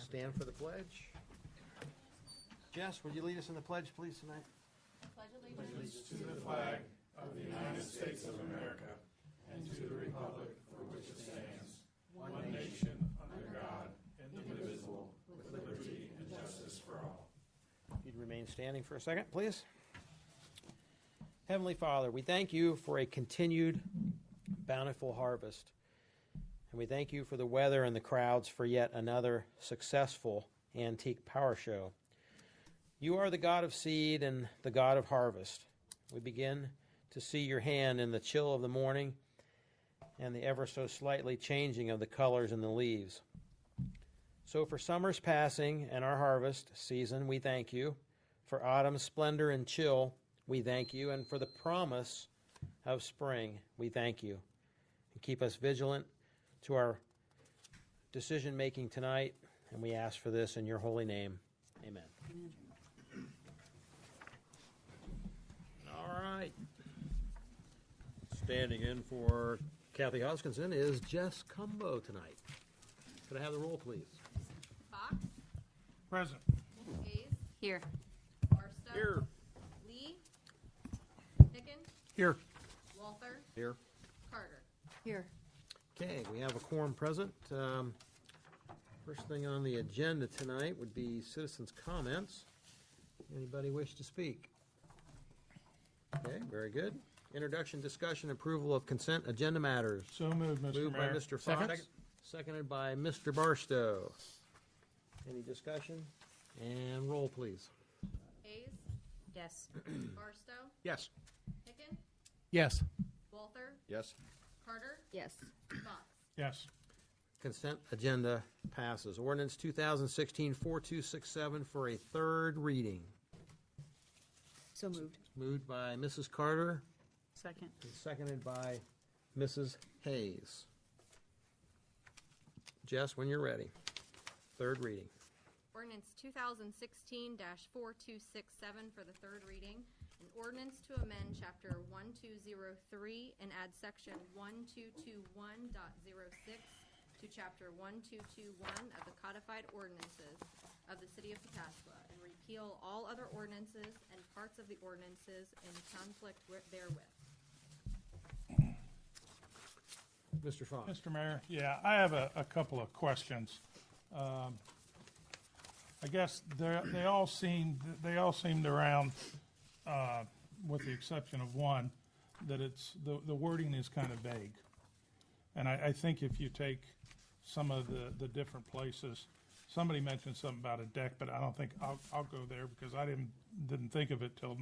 stand for the pledge. Jess, would you lead us in the pledge, please, tonight? Pledge allegiance To the flag of the United States of America and to the republic for which it stands, one nation, under God, indivisible, with liberty and justice for all. If you'd remain standing for a second, please. Heavenly Father, we thank you for a continued bountiful harvest. And we thank you for the weather and the crowds for yet another successful antique power show. You are the God of seed and the God of harvest. We begin to see your hand in the chill of the morning and the ever so slightly changing of the colors in the leaves. So for summer's passing and our harvest season, we thank you. For autumn's splendor and chill, we thank you. And for the promise of spring, we thank you. And keep us vigilant to our decision-making tonight, and we ask for this in your holy name. Amen. All right. Standing in for Kathy Hoskinson is Jess Cumbo tonight. Could I have the roll, please? Fox, Present. Hayes, Here. Barstow, Here. Lee, Hicken, Here. Walther, Here. Carter. Here. Okay, we have a quorum present. First thing on the agenda tonight would be citizens' comments. Anybody wish to speak? Okay, very good. Introduction, discussion, approval of consent agenda matters. So moved, Mr. Moved by Mayor. Mr. Fox, seconded by Mr. Barstow. Any discussion? And roll, please. Hayes, Yes. Barstow, Yes. Hicken, Yes. Walther, Yes. Carter, Yes. Fox. Yes. Consent agenda passes. Ordinance 2016-4267 for a third reading. So moved. Moved by Mrs. Carter Second. and seconded by Mrs. Hayes. Jess, when you're ready. Third reading. Ordinance 2016-4267 for the third reading. An ordinance to amend Chapter 1203 and add Section 1221.06 to Chapter 1221 of the Codified Ordinances of the City of Pataskla and repeal all other ordinances and parts of the ordinances in conflict therewith. Mr. Fox. Mr. Mayor, yeah, I have a couple of questions. I guess they all seemed around, with the exception of one, that it's the wording is kind of vague. And I think if you take some of the different places, somebody mentioned something about a deck, but I don't think I'll go there because I didn't think of it till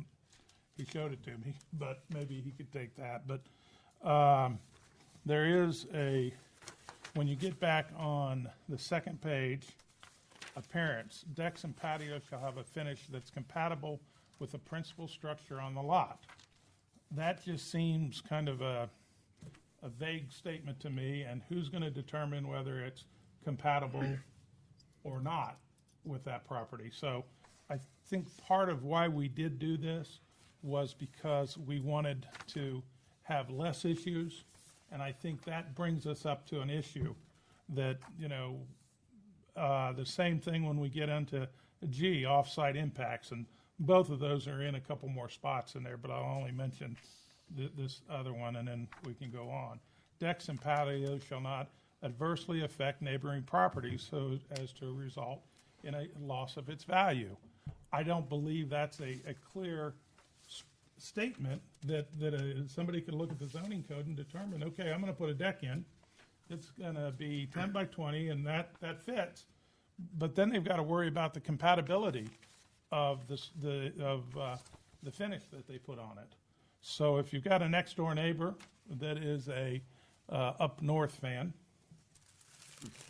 he showed it to me. But maybe he could take that. But there is when you get back on the second page, appearance, decks and patios shall have a finish that's compatible with the principal structure on the lot. That just seems kind of a vague statement to me, and who's going to determine whether it's compatible or not with that property? So I think part of why we did do this was because we wanted to have less issues, and I think that brings us up to an issue that, the same thing when we get into off-site impacts, and both of those are in a couple more spots in there, but I'll only mention this other one, and then we can go on. Decks and patios shall not adversely affect neighboring properties so as to result in a loss of its value. I don't believe that's a clear statement that somebody could look at the zoning code and determine, okay, I'm going to put a deck in. It's going to be 10 by 20, and that fits. But then they've got to worry about the compatibility of the finish that they put on it. So if you've got a next door neighbor that is a up north fan,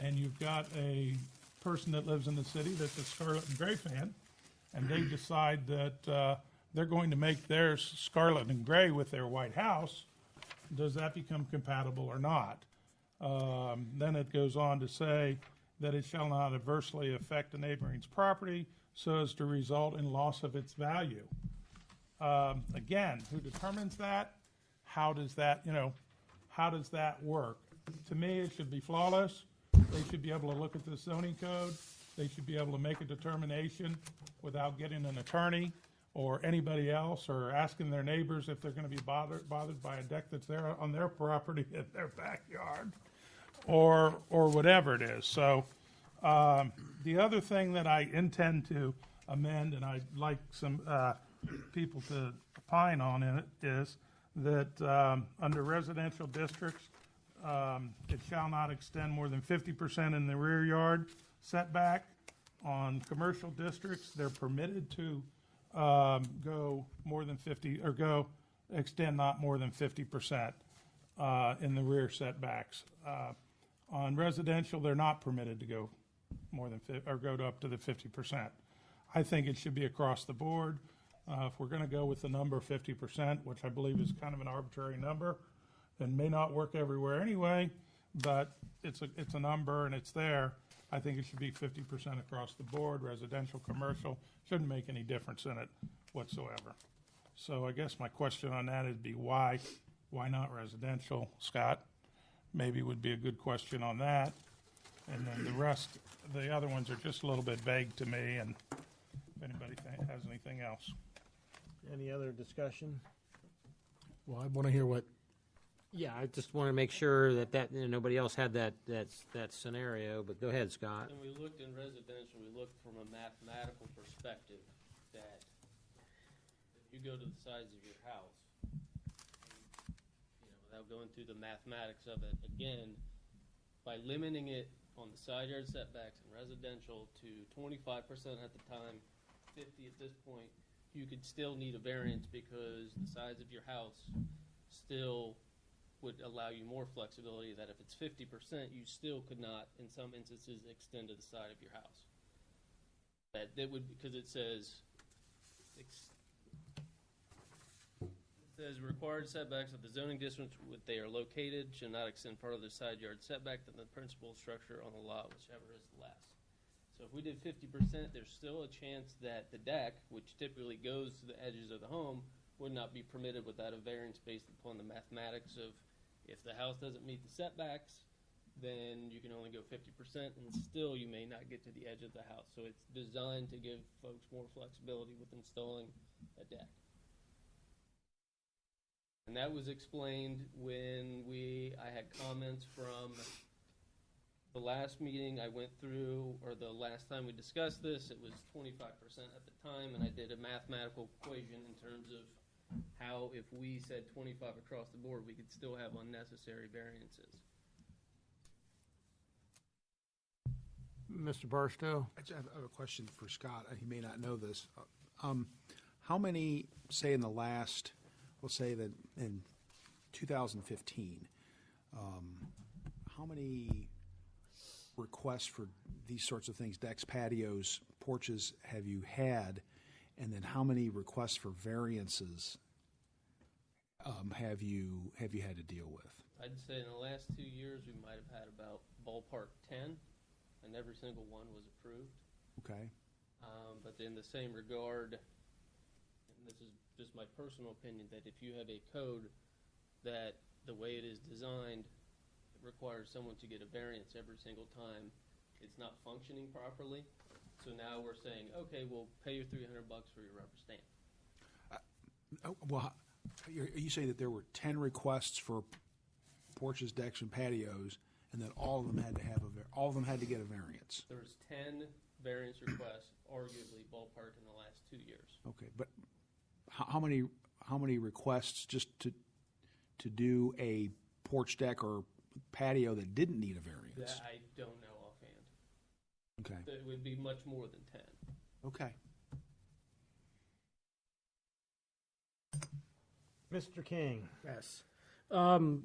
and you've got a person that lives in the city that's a Scarlet and Gray fan, and they decide that they're going to make theirs Scarlet and Gray with their white house, does that become compatible or not? Then it goes on to say that it shall not adversely affect the neighboring's property so as to result in loss of its value. Again, who determines that? How does that work? To me, it should be flawless. They should be able to look at the zoning code. they should be able to make a determination without getting an attorney or anybody else, or asking their neighbors if they're gonna be bothered by a deck that's there on their property in their backyard, or whatever it is. So, the other thing that I intend to amend, and I'd like some, people to opine on in it, is that, under residential districts, it shall not extend more than 50% in the rear yard setback. On commercial districts, they're permitted to go more than 50, or extend not more than 50% in the rear setbacks. On residential, they're not permitted to go more than, or go to up to the 50%. I think it should be across the board. If we're gonna go with the number 50%, which I believe is kind of an arbitrary number, and may not work everywhere anyway, but it's a number and it's there, I think it should be 50% across the board, residential, commercial, shouldn't make any difference in it whatsoever. So I guess my question on that would be why not residential? Scott, maybe would be a good question on that. And then the rest, the other ones are just a little bit vague to me, and if anybody has anything else. Any other discussion? Well, I want to hear what, Yeah, I just want to make sure that nobody else had that scenario, but go ahead, Scott. When we looked in residential, we looked from a mathematical perspective that if you go to the sides of your house, without going through the mathematics of it, again, by limiting it on the side yard setbacks in residential to 25% at the time, 50 at this point, you could still need a variance because the size of your house still would allow you more flexibility, that if it's 50%, you still could not, in some instances, extend to the side of your house. That would, because it says required setbacks of the zoning districts where they are located shall not extend part of the side yard setback than the principal structure on the lot, whichever is less. So if we did 50%, there's still a chance that the deck, which typically goes to the edges of the home, would not be permitted without a variance based upon the mathematics of if the house doesn't meet the setbacks, then you can only go 50%, and still you may not get to the edge of the house. So it's designed to give folks more flexibility with installing a deck. And that was explained when I had comments from the last meeting I went through, or the last time we discussed this. It was 25% at the time, and I did a mathematical equation in terms of how, if we said 25 across the board, we could still have unnecessary variances. Mr. Barstow? I just have a question for Scott. He may not know this. How many, say in the last, we'll say that in 2015, how many requests for these sorts of things, decks, patios, porches, have you had? And then how many requests for variances have you had to deal with? I'd say in the last 2 years, we might have had about ballpark 10, and every single one was approved. Okay. But in the same regard, and this is just my personal opinion, that if you have a code that the way it is designed, it requires someone to get a variance every single time it's not functioning properly. So now we're saying, okay, we'll pay you $300 for your rubber stamp. Well, are you saying that there were 10 requests for porches, decks, and patios, and that all of them had to get a variance? There was 10 variance requests, arguably ballpark in the last 2 years. Okay, but how many requests just to do a porch, deck, or patio that didn't need a variance? That I don't know offhand. Okay. It would be much more than 10. Okay. Mr. King? Yes. And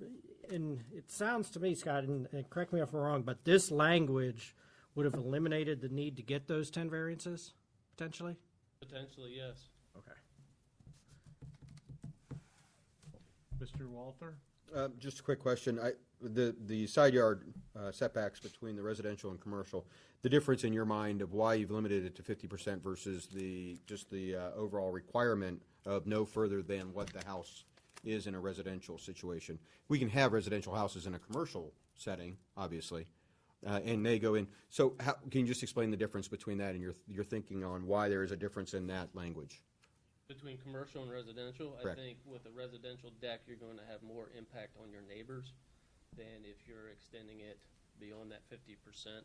it sounds to me, Scott, and correct me if I'm wrong, but this language would have eliminated the need to get those 10 variances, potentially? Potentially, yes. Okay. Mr. Walter? Just a quick question. The side yard setbacks between the residential and commercial, the difference in your mind of why you've limited it to 50% versus the overall requirement of no further than what the house is in a residential situation. We can have residential houses in a commercial setting, obviously. and they go in. So how, can you just explain the difference between that and your thinking on why there is a difference in that language? Between commercial and residential, Correct. I think with a residential deck, you're going to have more impact on your neighbors than if you're extending it beyond that 50%.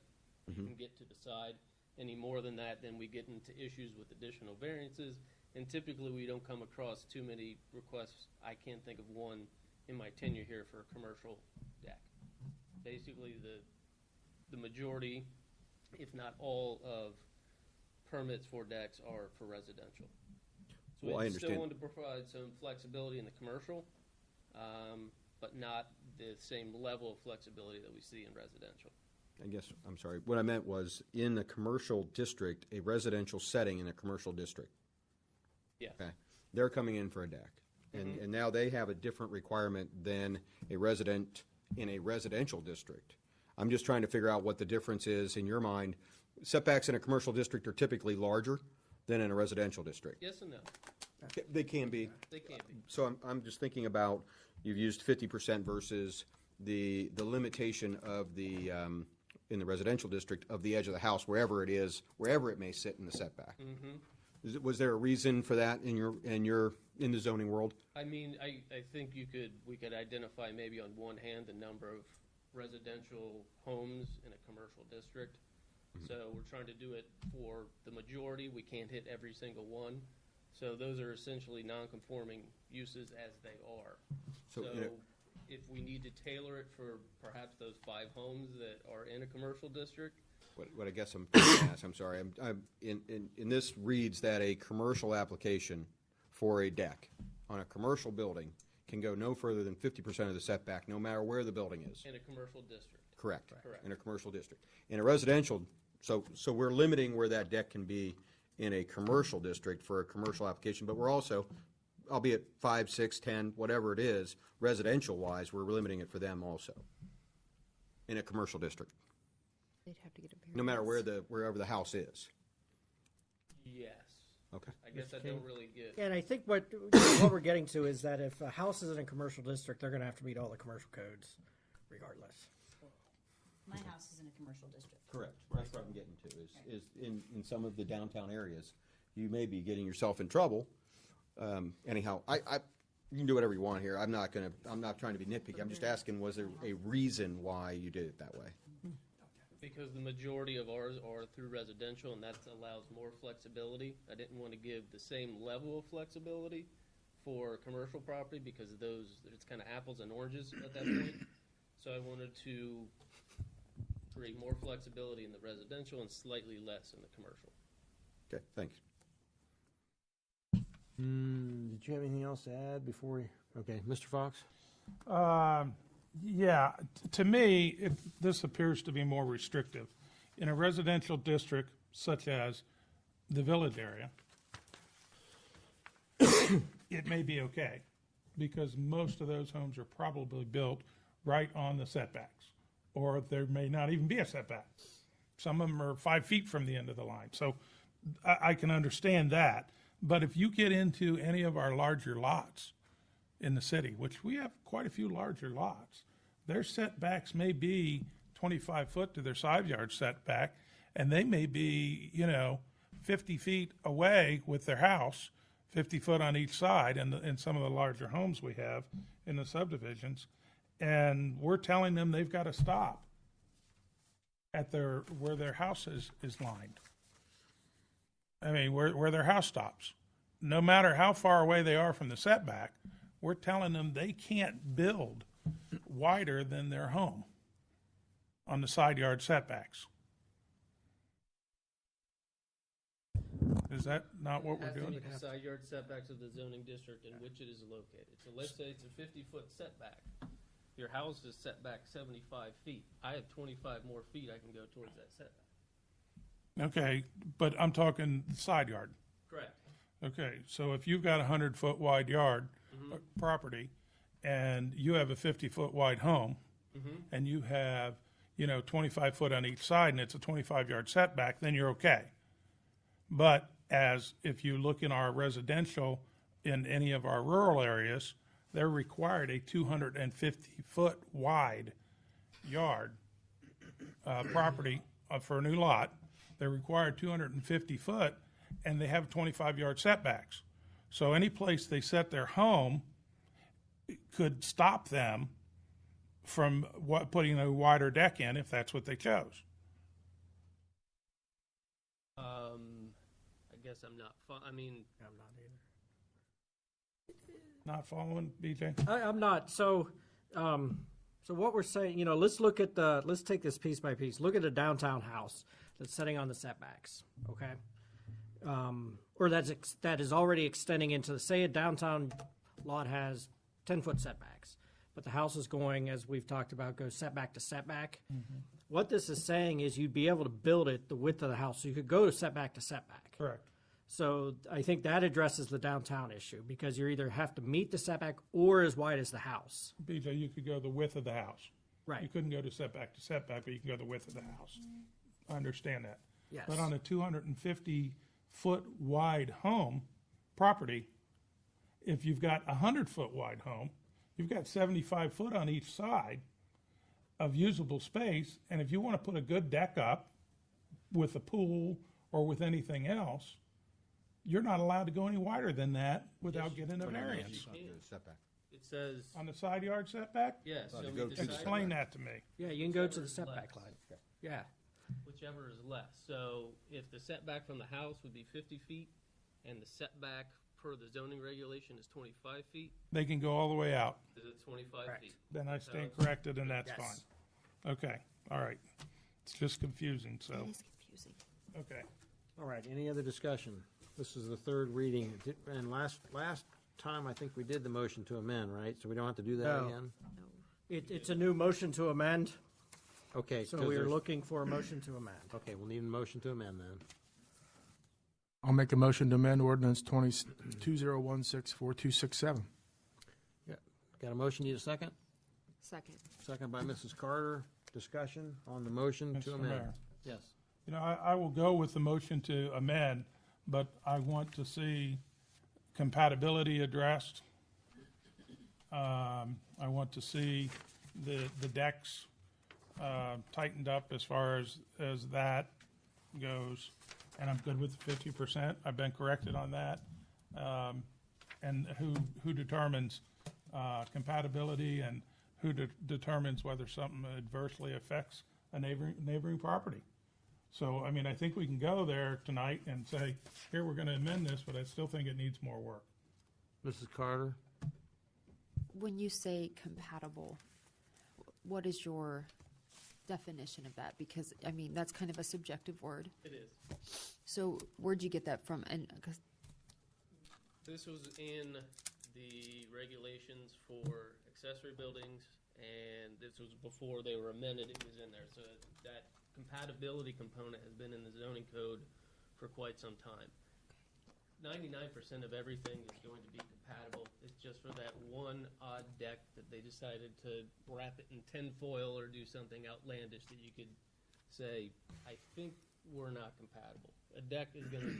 You can get to decide any more than that, then we get into issues with additional variances. And typically, we don't come across too many requests. I can't think of one in my tenure here for a commercial deck. Basically, the majority, if not all, of permits for decks are for residential. So Well, I we understand. still want to provide some flexibility in the commercial, but not the same level of flexibility that we see in residential. I guess, I'm sorry, what I meant was in a commercial district, a residential setting in a commercial district. Yes. Okay, they're coming in for a deck, and now they have a different requirement than a resident in a residential district. I'm just trying to figure out what the difference is in your mind. Setbacks in a commercial district are typically larger than in a residential district. Yes and no. They can be. They can be. So I'm just thinking about, you've used 50% versus the limitation of the, in the residential district, of the edge of the house, wherever it is, wherever it may sit in the setback. Was there a reason for that in the zoning world? I mean, I think we could identify maybe on one hand the number of residential homes in a commercial district. So we're trying to do it for the majority. We can't hit every single one. So those are essentially non-conforming uses as they are. So, So you know- if we need to tailor it for perhaps those 5 homes that are in a commercial district, What I guess I'm trying to ask, I'm sorry, in this reads that a commercial application for a deck on a commercial building can go no further than 50% of the setback, no matter where the building is. in a commercial district. Correct. Correct. In a commercial district. In a residential, so we're limiting where that deck can be in a commercial district for a commercial application, but we're also, albeit 5, 6, 10, whatever it is, residential-wise, we're limiting it for them also in a commercial district, They'd have to get a variance. no matter wherever the house is. Yes. Okay. I guess I don't really get. And I think what we're getting to is that if a house is in a commercial district, they're going to have to meet all the commercial codes regardless. My house is in a commercial district. Correct. That's what I'm getting to, is in some of the downtown areas, you may be getting yourself in trouble. Anyhow, you can do whatever you want here. I'm not trying to be nitpicky. I'm just asking, was there a reason why you did it that way? Because the majority of ours are through residential, and that allows more flexibility. I didn't want to give the same level of flexibility for commercial property because it's kind of apples and oranges at that point. So I wanted to create more flexibility in the residential and slightly less in the commercial. Okay, thanks. Did you have anything else to add before we, okay, Mr. Fox? Yeah, to me, this appears to be more restrictive. In a residential district such as the Village area, it may be okay, because most of those homes are probably built right on the setbacks, or there may not even be a setback. Some of them are 5 feet from the end of the line, so I can understand that. But if you get into any of our larger lots in the city, which we have quite a few larger lots, their setbacks may be 25 foot to their side yard setback, and they may be, 50 feet away with their house, 50 foot on each side in some of the larger homes we have in the subdivisions. And we're telling them they've got to stop at where their house is lined. I mean, where their house stops. No matter how far away they are from the setback, we're telling them they can't build wider than their home on the side yard setbacks. Is that not what we're Have to doing? meet the side yard setbacks of the zoning district in which it is located. So let's say it's a 50-foot setback. Your house is set back 75 feet. I have 25 more feet I can go towards that setback. Okay, but I'm talking side yard. Correct. Okay, so if you've got a 100-foot wide yard, property, and you have a 50-foot wide home, and you have, 25 foot on each side, and it's a 25-yard setback, then you're okay. But if you look in our residential, in any of our rural areas, they're required a 250-foot wide yard property for a new lot, they're required 250 foot, and they have 25-yard setbacks. So any place they set their home could stop them from putting a wider deck in if that's what they chose. I guess I'm not, I mean, I'm not either. Not following, BJ? I'm not. So what we're saying, let's take this piece by piece. Look at a downtown house that's sitting on the setbacks, okay? Or that is already extending into, say, a downtown lot has 10-foot setbacks, but the house is going, as we've talked about, goes setback to setback. What this is saying is you'd be able to build it the width of the house, so you could go to setback to setback. Correct. So I think that addresses the downtown issue, because you either have to meet the setback or as wide as the house. BJ, you could go the width of the house. Right. You couldn't go to setback, but you can go the width of the house. I understand that. Yes. But on a 250-foot wide home property, if you've got a 100-foot wide home, you've got 75 foot on each side of usable space, and if you want to put a good deck up with a pool or with anything else, you're not allowed to go any wider than that without getting a variance. Setback. it says, On the side yard setback? yes. Allowed to show go me to the the side Explain yard, that to me. Yeah, you can go to Whichever the is setback less. line. Yeah. Whichever is less. So if the setback from the house would be 50 feet, and the setback per the zoning regulation is 25 feet, They can go all the way out. is it 25 Correct. feet? Then I stand corrected, and that's Yes. fine. Okay, all right. It's just confusing, so, It is confusing. okay. All right, any other discussion? This is the third reading, and last time, I think we did the motion to amend, right? So we don't have to do that No. again? No. It's a new motion to amend, Okay. so 'cause we are there's- looking for a motion to amend. Okay, we'll need a motion to amend then. I'll make a motion to amend ordinance 20164267. Got a motion, need a second? Second. Second by Mrs. Carter. Discussion on the motion to Mr. amend. Mayor. Yes. You know, I will go with the motion to amend, but I want to see compatibility addressed. I want to see the decks tightened up as far as that goes. And I'm good with 50%. I've been corrected on that. And who determines compatibility, and who determines whether something adversely affects a neighboring property? So, I mean, I think we can go there tonight and say, here, we're going to amend this, but I still think it needs more work. Mrs. Carter? When you say compatible, what is your definition of that? Because, I mean, that's kind of a subjective word. It is. So where'd you get that from? And, 'cause This was in the regulations for accessory buildings, and this was before they were amended, it was in there. So that compatibility component has been in the zoning code for quite some time. 99% of everything is going to be compatible. It's just for that one odd deck that they decided to wrap it in tinfoil or do something outlandish that you could say, I think we're not compatible. A deck is going to,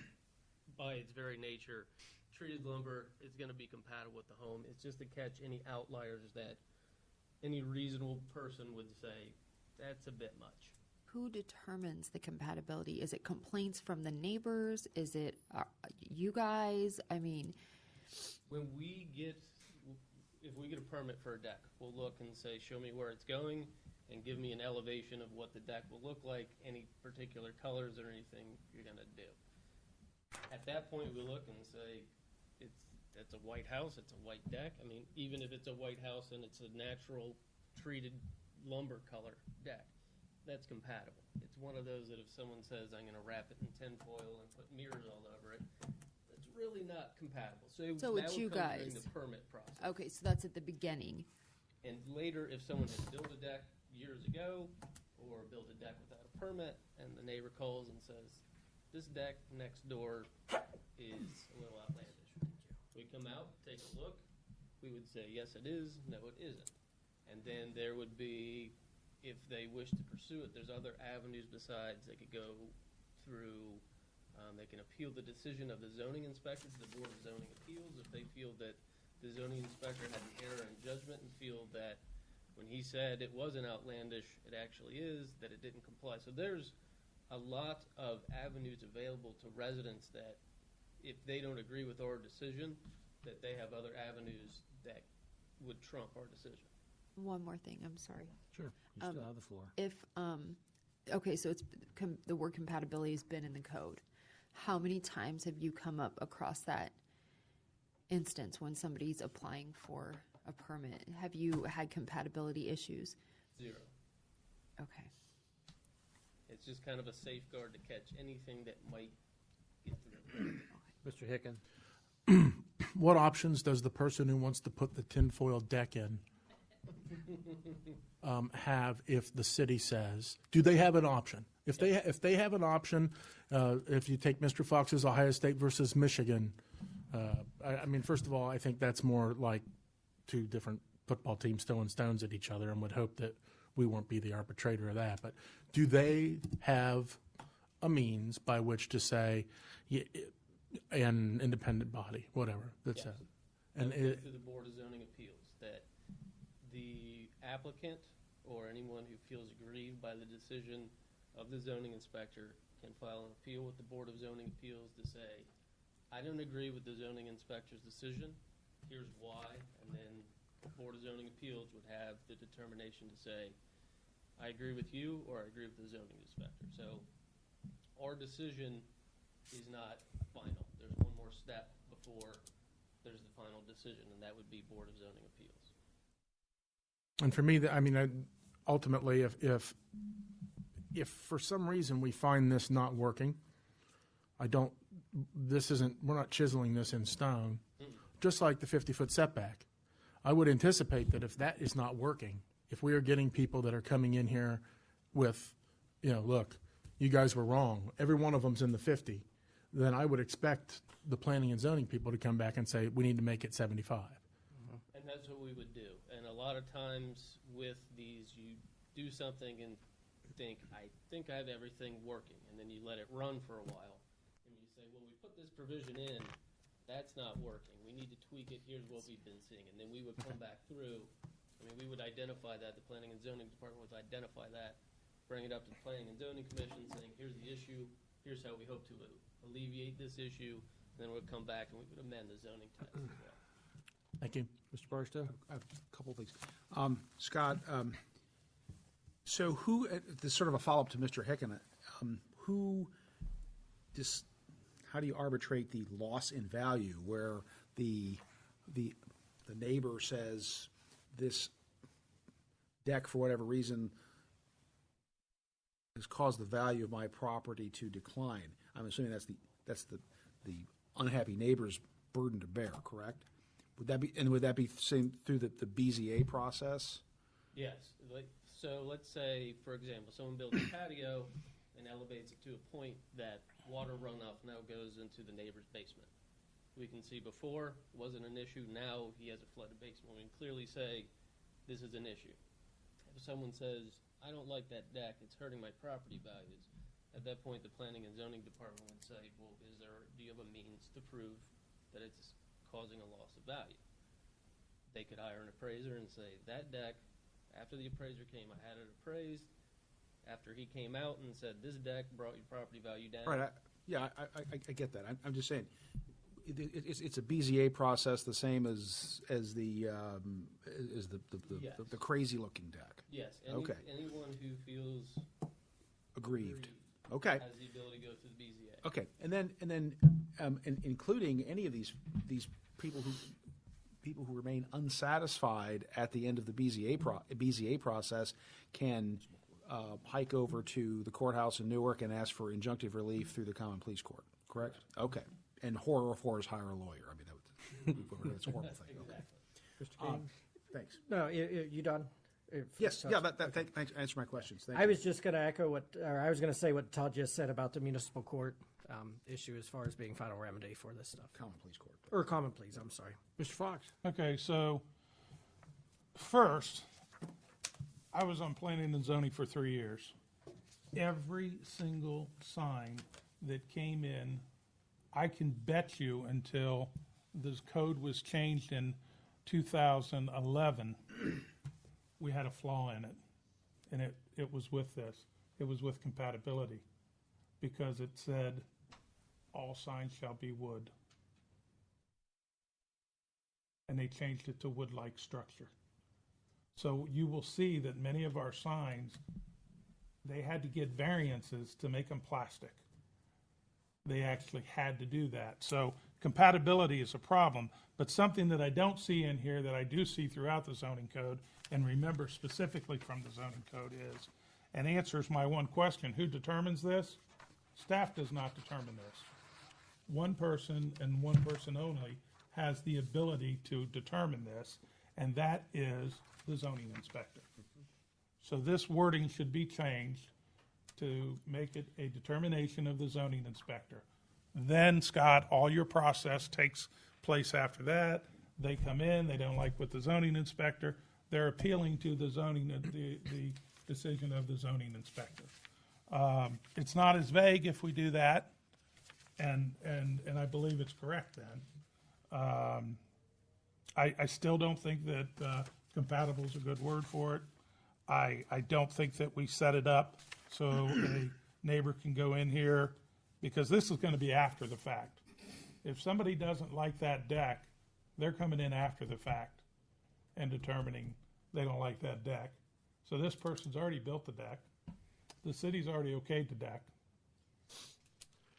by its very nature, treated lumber is going to be compatible with the home. It's just to catch any outliers that any reasonable person would say, that's a bit much. who determines the compatibility? Is it complaints from the neighbors? Is it you guys? I mean, When we get, if we get a permit for a deck, we'll look and say, show me where it's going, and give me an elevation of what the deck will look like, any particular colors or anything you're gonna do. At that point, we look and say, it's a white house, it's a white deck. I mean, even if it's a white house and it's a natural treated lumber color deck, that's compatible. It's one of those that if someone says, I'm gonna wrap it in tinfoil and put mirrors all over it, it's really not compatible. So that it's would you come during guys. the permit process. okay, so that's at the beginning. And later, if someone has built a deck years ago, or built a deck without a permit, and the neighbor calls and says, this deck next door is a little outlandish. We come out, take a look, we would say, yes, it is, no, it isn't. And then there would be, if they wish to pursue it, there's other avenues besides. They could go through, they can appeal the decision of the zoning inspector to the Board of Zoning Appeals if they feel that the zoning inspector had an error in judgment and feel that When he said it wasn't outlandish, it actually is, that it didn't comply. So there's a lot of avenues available to residents that if they don't agree with our decision, that they have other avenues that would trump our decision. One more thing, I'm sorry. Sure, you still have the floor. If, okay, so it's, the word compatibility has been in the code. How many times have you come up across that instance when somebody's applying for a permit? Have you had compatibility issues? 0. Okay. It's just kind of a safeguard to catch anything that might get through. Mr. Hicken? What options does the person who wants to put the tinfoil deck in have if the city says, do they have an option? If they have an option, if you take Mr. Fox's Ohio State versus Michigan, I mean, first of all, I think that's more like two different football teams throwing stones at each other, and would hope that we won't be the arbitrator of that. But do they have a means by which to say, an independent body, whatever, that's Yes. it? And it, Through the Board of Zoning Appeals, that the applicant or anyone who feels aggrieved by the decision of the zoning inspector can file an appeal with the Board of Zoning Appeals to say, I don't agree with the zoning inspector's decision, here's why, and then the Board of Zoning Appeals would have the determination to say, I agree with you, or I agree with the zoning inspector. So our decision is not final. There's one more step before there's the final decision, and that would be Board of Zoning Appeals. and for me, I mean, ultimately, if for some reason we find this not working, we're not chiseling this in stone, just like the 50-foot setback. I would anticipate that if that is not working, if we are getting people that are coming in here with, look, you guys were wrong, every one of them's in the 50, then I would expect the planning and zoning people to come back and say, we need to make it 75. And that's what we would do. And a lot of times with these, you do something and think, I think I have everything working, and then you let it run for a while, and you say, well, we put this provision in, that's not working, we need to tweak it, here's what we've been seeing, and then we would come back through, we would identify that, the Planning and Zoning Department would identify that, bring it up to the Planning and Zoning Commission, saying, here's the issue, here's how we hope to alleviate this issue, and then we'd come back and we would amend the zoning text as well. Thank you. Mr. Barstow? I have a couple of things. Scott, so who, this is sort of a follow-up to Mr. Hicken, how do you arbitrate the loss in value where the neighbor says this deck, for whatever reason, has caused the value of my property to decline? I'm assuming that's the unhappy neighbor's burden to bear, correct? Would that be same through the BZA process? Yes. So let's say, for example, someone builds a patio and elevates it to a point that water runoff now goes into the neighbor's basement. We can see before wasn't an issue, now he has a flooded basement. We can clearly say this is an issue. If someone says, I don't like that deck, it's hurting my property values, at that point the Planning and Zoning Department would say, well, do you have a means to prove that it's causing a loss of value? They could hire an appraiser and say, that deck, after the appraiser came, I had it appraised. After he came out and said, this deck brought your property value down. Right, I get that. I'm just saying, it's a BZA process the same as the Yes. the crazy-looking deck. Yes. Okay. Anyone who feels Aggrieved. Okay. has the ability to go through the BZA. Okay, and then including any of these people who remain unsatisfied at the end of the BZA process can hike over to the courthouse in Newark and ask for injunctive relief through the Common Pleas Court. Correct? Okay. And horror of horrors, hire a lawyer. I mean, that's a horrible thing. Okay. Mr. King? Thanks. No, you done? Yes. Yeah. Thanks. Answer my questions. Thank I you. was just going to echo I was going to say what Todd just said about the municipal court issue as far as being final remedy for this stuff. Common Pleas Court. Or common pleas, I'm sorry. Mr. Fox? Okay, so first, I was on planning and zoning for 3 years. Every single sign that came in, I can bet you until this code was changed in 2011, we had a flaw in it, and it was with this. It was with compatibility, because it said, all signs shall be wood. And they changed it to wood-like structure. So you will see that many of our signs, they had to get variances to make them plastic. They actually had to do that. So compatibility is a problem, but something that I don't see in here that I do see throughout the zoning code, and remember specifically from the zoning code is, and answers my one question, who determines this? Staff does not determine this. One person and one person only has the ability to determine this, and that is the zoning inspector. So this wording should be changed to make it a determination of the zoning inspector. Then, Scott, all your process takes place after that. They come in, they don't like what the zoning inspector, they're appealing to the zoning, the decision of the zoning inspector. It's not as vague if we do that, and I believe it's correct then. I still don't think that compatible is a good word for it. I don't think that we set it up so a neighbor can go in here, because this is going to be after the fact. If somebody doesn't like that deck, they're coming in after the fact and determining they don't like that deck. So this person's already built the deck. The city's already okayed the deck.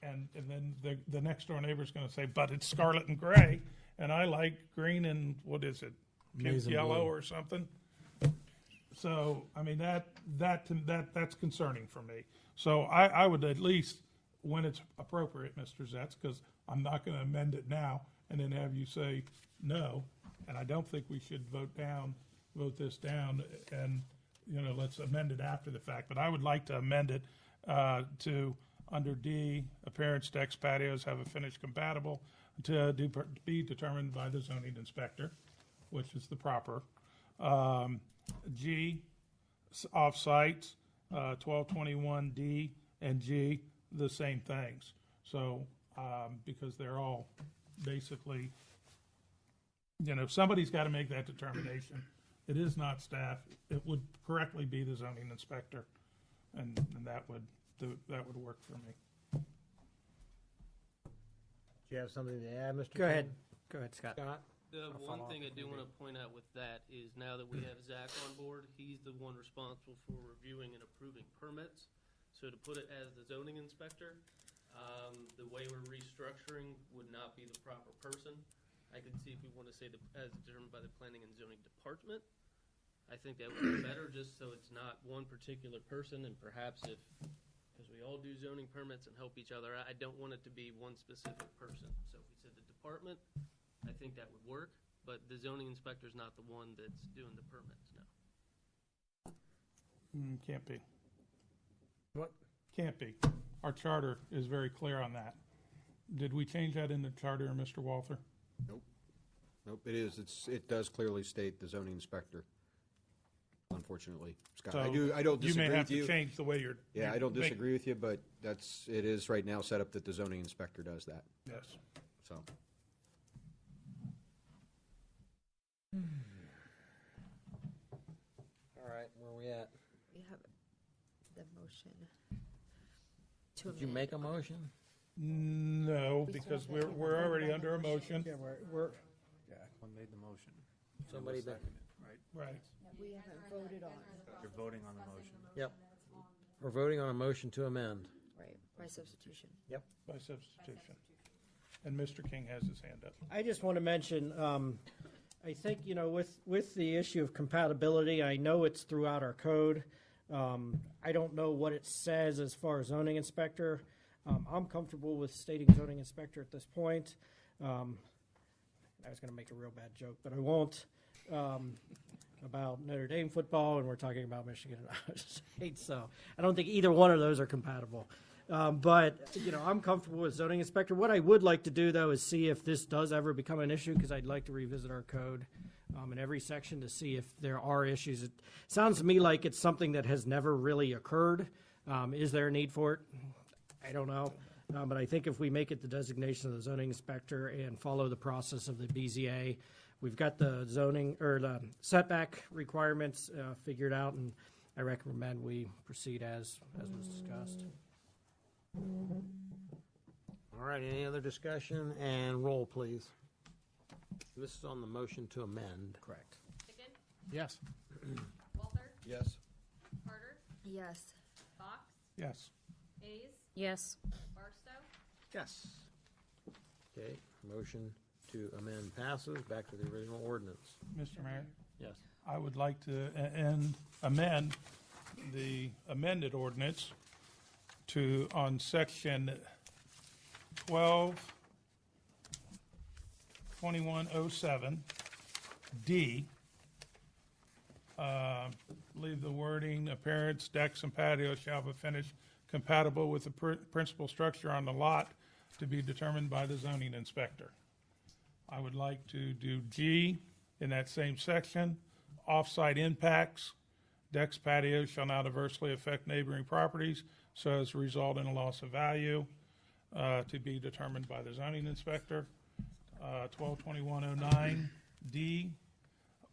And then the next door neighbor's going to say, but it's scarlet and gray, and I like green and, what is it? Maize and Yellow blue. or something. So, I mean, that's concerning for me. So I would at least, when it's appropriate, Mr. Zetz, because I'm not going to amend it now and then have you say no, and I don't think we should vote this down, and, let's amend it after the fact. But I would like to amend it to, under D, appearance decks, patios have a finish compatible, to be determined by the zoning inspector, which is the proper. G, off-sites, 1221D and G, the same things. So, because they're all basically, somebody's got to make that determination. It is not staff. It would correctly be the zoning inspector, and that would work for me. Do you have something to add, Mr. Go ahead. King? Go ahead, Scott. Scott? The I'll one follow thing up I do with want to point out with that is now that we have Zach on board, he's the one responsible for reviewing and approving permits. So to put it as the zoning inspector, the way we're restructuring would not be the proper person. I can see if we want to say as determined by the planning and zoning department. I think that would be better, just so it's not one particular person, and perhaps because we all do zoning permits and help each other, I don't want it to be one specific person. So if we said the department, I think that would work, but the zoning inspector is not the one that's doing the permits now. Can't be. What? Can't be. Our charter is very clear on that. Did we change that in the charter, Mr. Walther? Nope, it is. It does clearly state the zoning inspector, unfortunately. Scott, So I don't you disagree may have with you. to change the way you're. Yeah, I don't make- disagree with you, but it is right now set up that the zoning inspector does that, Yes. so. All right, where are we at? We have the motion to Did you amend. make a motion? No, because we're already under a motion. Yeah, One made the motion. Somebody that, Right. We haven't voted on, You're voting on the motion. yep. We're voting on a motion to amend. right, by substitution. By substitution. And Mr. King has his hand up. I just want to mention, I think, with the issue of compatibility, I know it's throughout our code. I don't know what it says as far as zoning inspector. I'm comfortable with stating zoning inspector at this point. I was going to make a real bad joke, but I won't, about Notre Dame football, and we're talking about Michigan and Iowa State, so I don't think either one of those are compatible. But I'm comfortable with zoning inspector. What I would like to do, though, is see if this does ever become an issue, because I'd like to revisit our code in every section to see if there are issues. It sounds to me like it's something that has never really occurred. Is there a need for it? I don't know. But I think if we make it the designation of the zoning inspector and follow the process of the BZA, we've got the zoning or the setback requirements figured out, and I recommend we proceed as was discussed. All right, any other discussion? And roll, please. This is on the motion to amend. Correct. Chicken, Yes. Walther, Yes. Carter, Yes. Fox, Yes. Hayes, Yes. Barstow, Yes. Okay, motion to amend passes. Back to the original ordinance. Mr. Mayor, Yes. I would like to amend the amended ordinance to, on section 2107 D, leave the wording, appearance, decks and patios shall be finished compatible with the principal structure on the lot to be determined by the zoning inspector. I would like to do G in that same section, off-site impacts. Decks, patios shall not adversely affect neighboring properties so as to result in a loss of value, to be determined by the zoning inspector. 122109 D,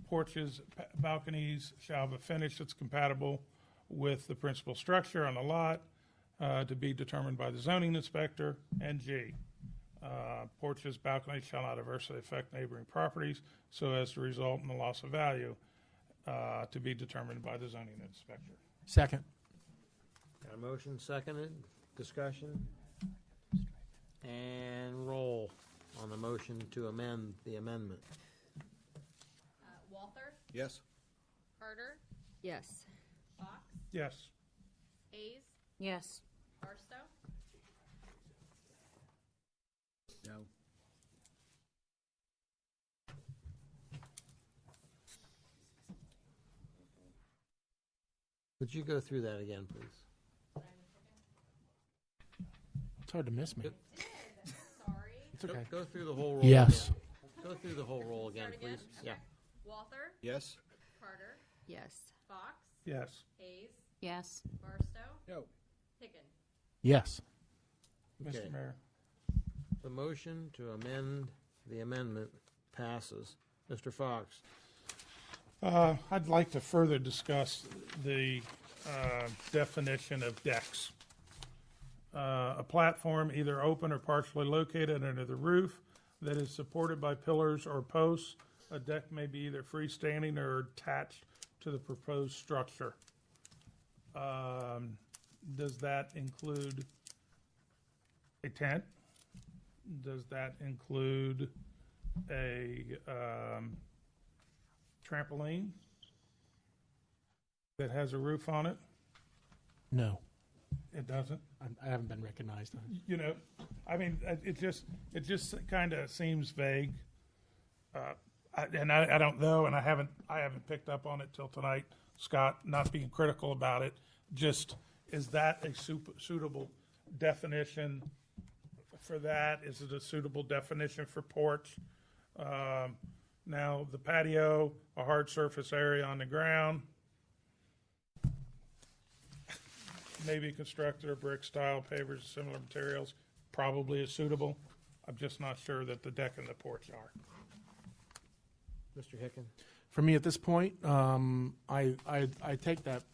porches, balconies shall have a finish that's compatible with the principal structure on the lot, to be determined by the zoning inspector. And G, porches, balconies shall not adversely affect neighboring properties so as to result in a loss of value, to be determined by the zoning inspector. Second. Got a motion, seconded, discussion? And roll on the motion to amend the amendment. Walther, Yes. Carter, Yes. Fox, Yes. Hayes, Yes. Barstow, No. Would you go through that again, please? It's hard to miss me. sorry. It's okay. Go through the whole roll. Yes. again. Go through the whole roll again, Start again? please. Yeah. Walther, Yes. Carter, Yes. Fox, Yes. Hayes, Yes. Barstow, No. Hicken. Yes. Mr. Okay. Mayor. The motion to amend the amendment passes. Mr. Fox? I'd like to further discuss the definition of decks. A platform either open or partially located under the roof that is supported by pillars or posts. A deck may be either freestanding or attached to the proposed structure. Does that include a tent? Does that include a trampoline that has a roof on it? No. It doesn't? I haven't been recognized. You know, I mean, it just kind of seems vague. I don't know, and I haven't picked up on it till tonight. Scott, not being critical about it, just, is that a suitable definition for that? Is it a suitable definition for porch? Now, the patio, a hard surface area on the ground, maybe constructed or brick style pavers, similar materials, probably is suitable. I'm just not sure that the deck and the porch are. Mr. Hicken? For me, at this point, I take that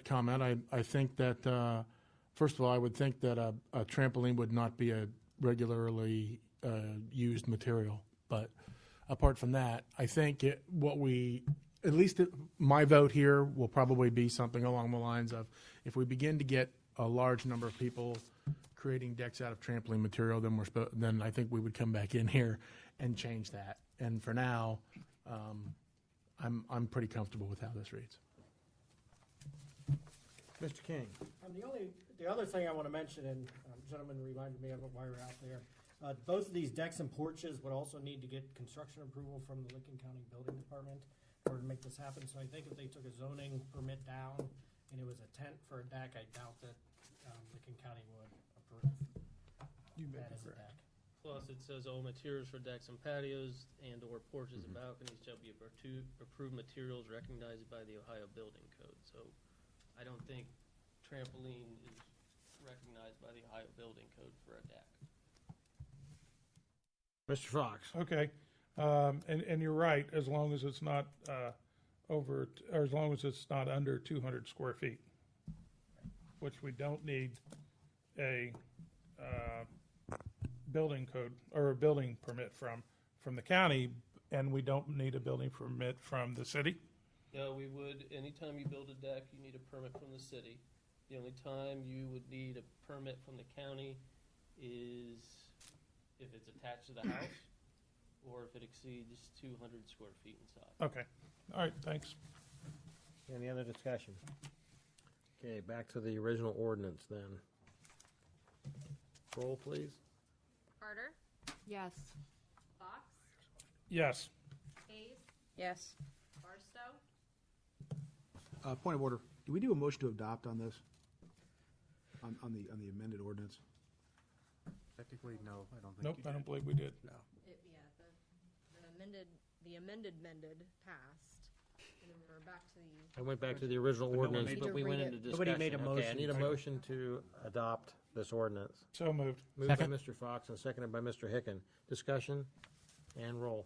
comment. I think that first of all, I would think that a trampoline would not be a regularly used material. But apart from that, I think my vote here will probably be something along the lines of, if we begin to get a large number of people creating decks out of trampoline material, then I think we would come back in here and change that. And for now, I'm pretty comfortable with how this reads. Mr. King? The other thing I want to mention, and gentleman reminded me of it while we were out there, both of these decks and porches would also need to get construction approval from the Licking County Building Department in order to make this happen. So I think if they took a zoning permit down and it was a tent for a deck, I doubt that Licking County would approve that as a deck. Plus, it says all materials for decks and patios and/or porches and balconies shall be approved materials recognized by the Ohio Building Code. So I don't think trampoline is recognized by the Ohio Building Code for a deck. Mr. Fox? Okay, and you're right, as long as it's not over, or as long as it's not under 200 square feet, which we don't need a building code, or a building permit from the county, and we don't need a building permit from the city? No, we would, anytime you build a deck, you need a permit from the city. The only time you would need a permit from the county is if it's attached to the house or if it exceeds 200 square feet inside. Okay, all right, thanks. Any other discussion? Okay, back to the original ordinance then. Roll, please. Carter, Yes. Fox, Yes. Hayes, Yes. Barstow, Point of order, do we do a motion to adopt on this? On the amended ordinance? Technically, no, I don't think. Nope, I don't believe we did. the amended passed, and then we're back to the. I went back to the original But no one ordinance, made- but we went into discussion. Nobody made a Okay, I motion need a to- motion to adopt this ordinance. So moved. Moved by Mr. Fox and seconded by Mr. Hicken. Discussion and roll.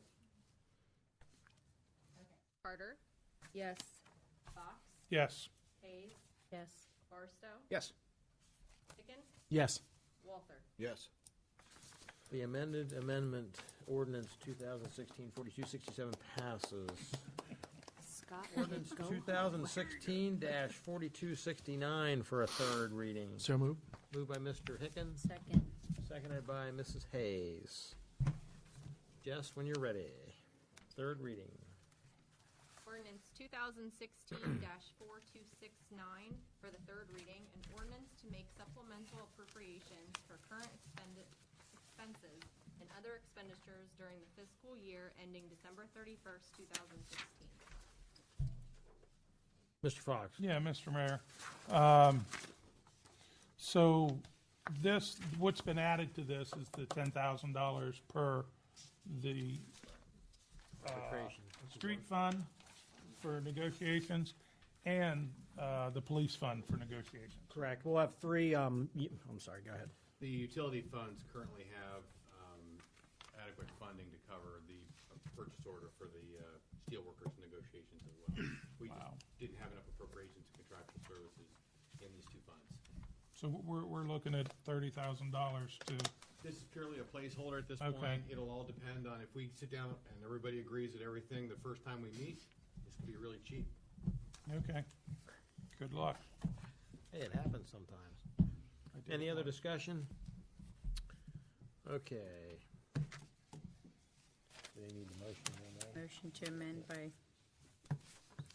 Carter, Yes. Fox, Yes. Hayes, Yes. Barstow, Yes. Pickens, Yes. Walther. Yes. The amended amendment ordinance 2016-4267 passes. Scott? Ordinance 2016-4269 for a third reading. So moved. Moved by Mr. Hicken, Second. seconded by Mrs. Hayes. Jess, when you're ready. Third reading. Ordinance 2016-4269 for the third reading, an ordinance to make supplemental appropriations for current expenses and other expenditures during the fiscal year ending December 31st, 2016. Mr. Fox? Yeah, Mr. Mayor. So this, what's been added to this is the $10,000 per the Appropriation. street fund for negotiations and the police fund for negotiations. Correct. We'll have three, I'm sorry, go ahead. The utility funds currently have adequate funding to cover the purchase order for the steelworkers negotiations as well. We Wow. just didn't have enough appropriations to contractual services in these two funds. So we're looking at $30,000 to, This is purely a placeholder at this Okay. point. It'll all depend on if we sit down and everybody agrees that everything the first time we meet, this could be really cheap. okay. Good luck. Hey, it happens sometimes. Any other discussion? Okay. Do they need a motion on that? Motion to amend by,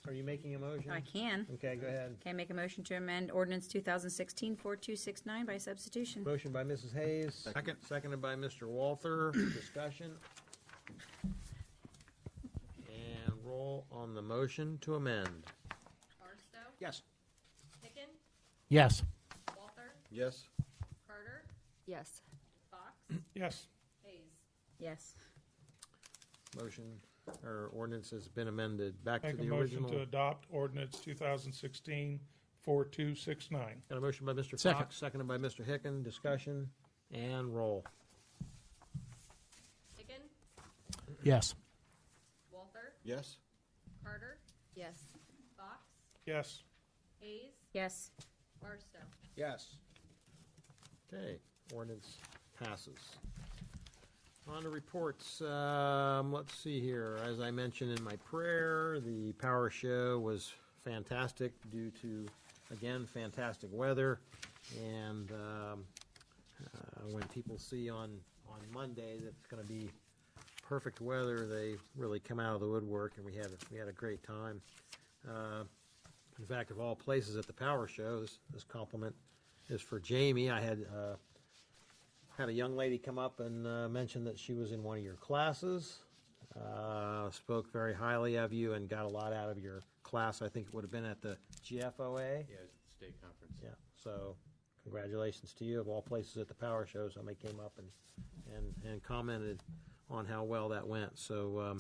Are you making a motion? I can. Okay, go ahead. Can I make a motion to amend ordinance 2016-4269 by substitution? Motion by Mrs. Hayes. Second. Seconded by Mr. Walther. Discussion. And roll on the motion to amend. Barstow, Yes. Pickens, Yes. Walther, Yes. Carter, Yes. Fox, Yes. Hayes. Yes. Motion, or ordinance has been amended. Back to Make a the motion original. to adopt ordinance 2016-4269. Got a motion by Mr. Second. Fox, seconded by Mr. Hicken. Discussion and roll. Pickens, Yes. Walther, Yes. Carter, Yes. Fox, Yes. Hayes, Yes. Barstow. Yes. Okay, ordinance passes. On to reports. Let's see here. As I mentioned in my prayer, the power show was fantastic due to, again, fantastic weather. And when people see on Monday that it's going to be perfect weather, they really come out of the woodwork, and we had a great time. In fact, of all places at the power show, this compliment is for Jamie. I had a young lady come up and mention that she was in one of your classes, spoke very highly of you and got a lot out of your class. I think it would have been at the GFOA. Yeah, it's the state conference. Yeah, so congratulations to you, of all places at the power show. Somebody came up and commented on how well that went. So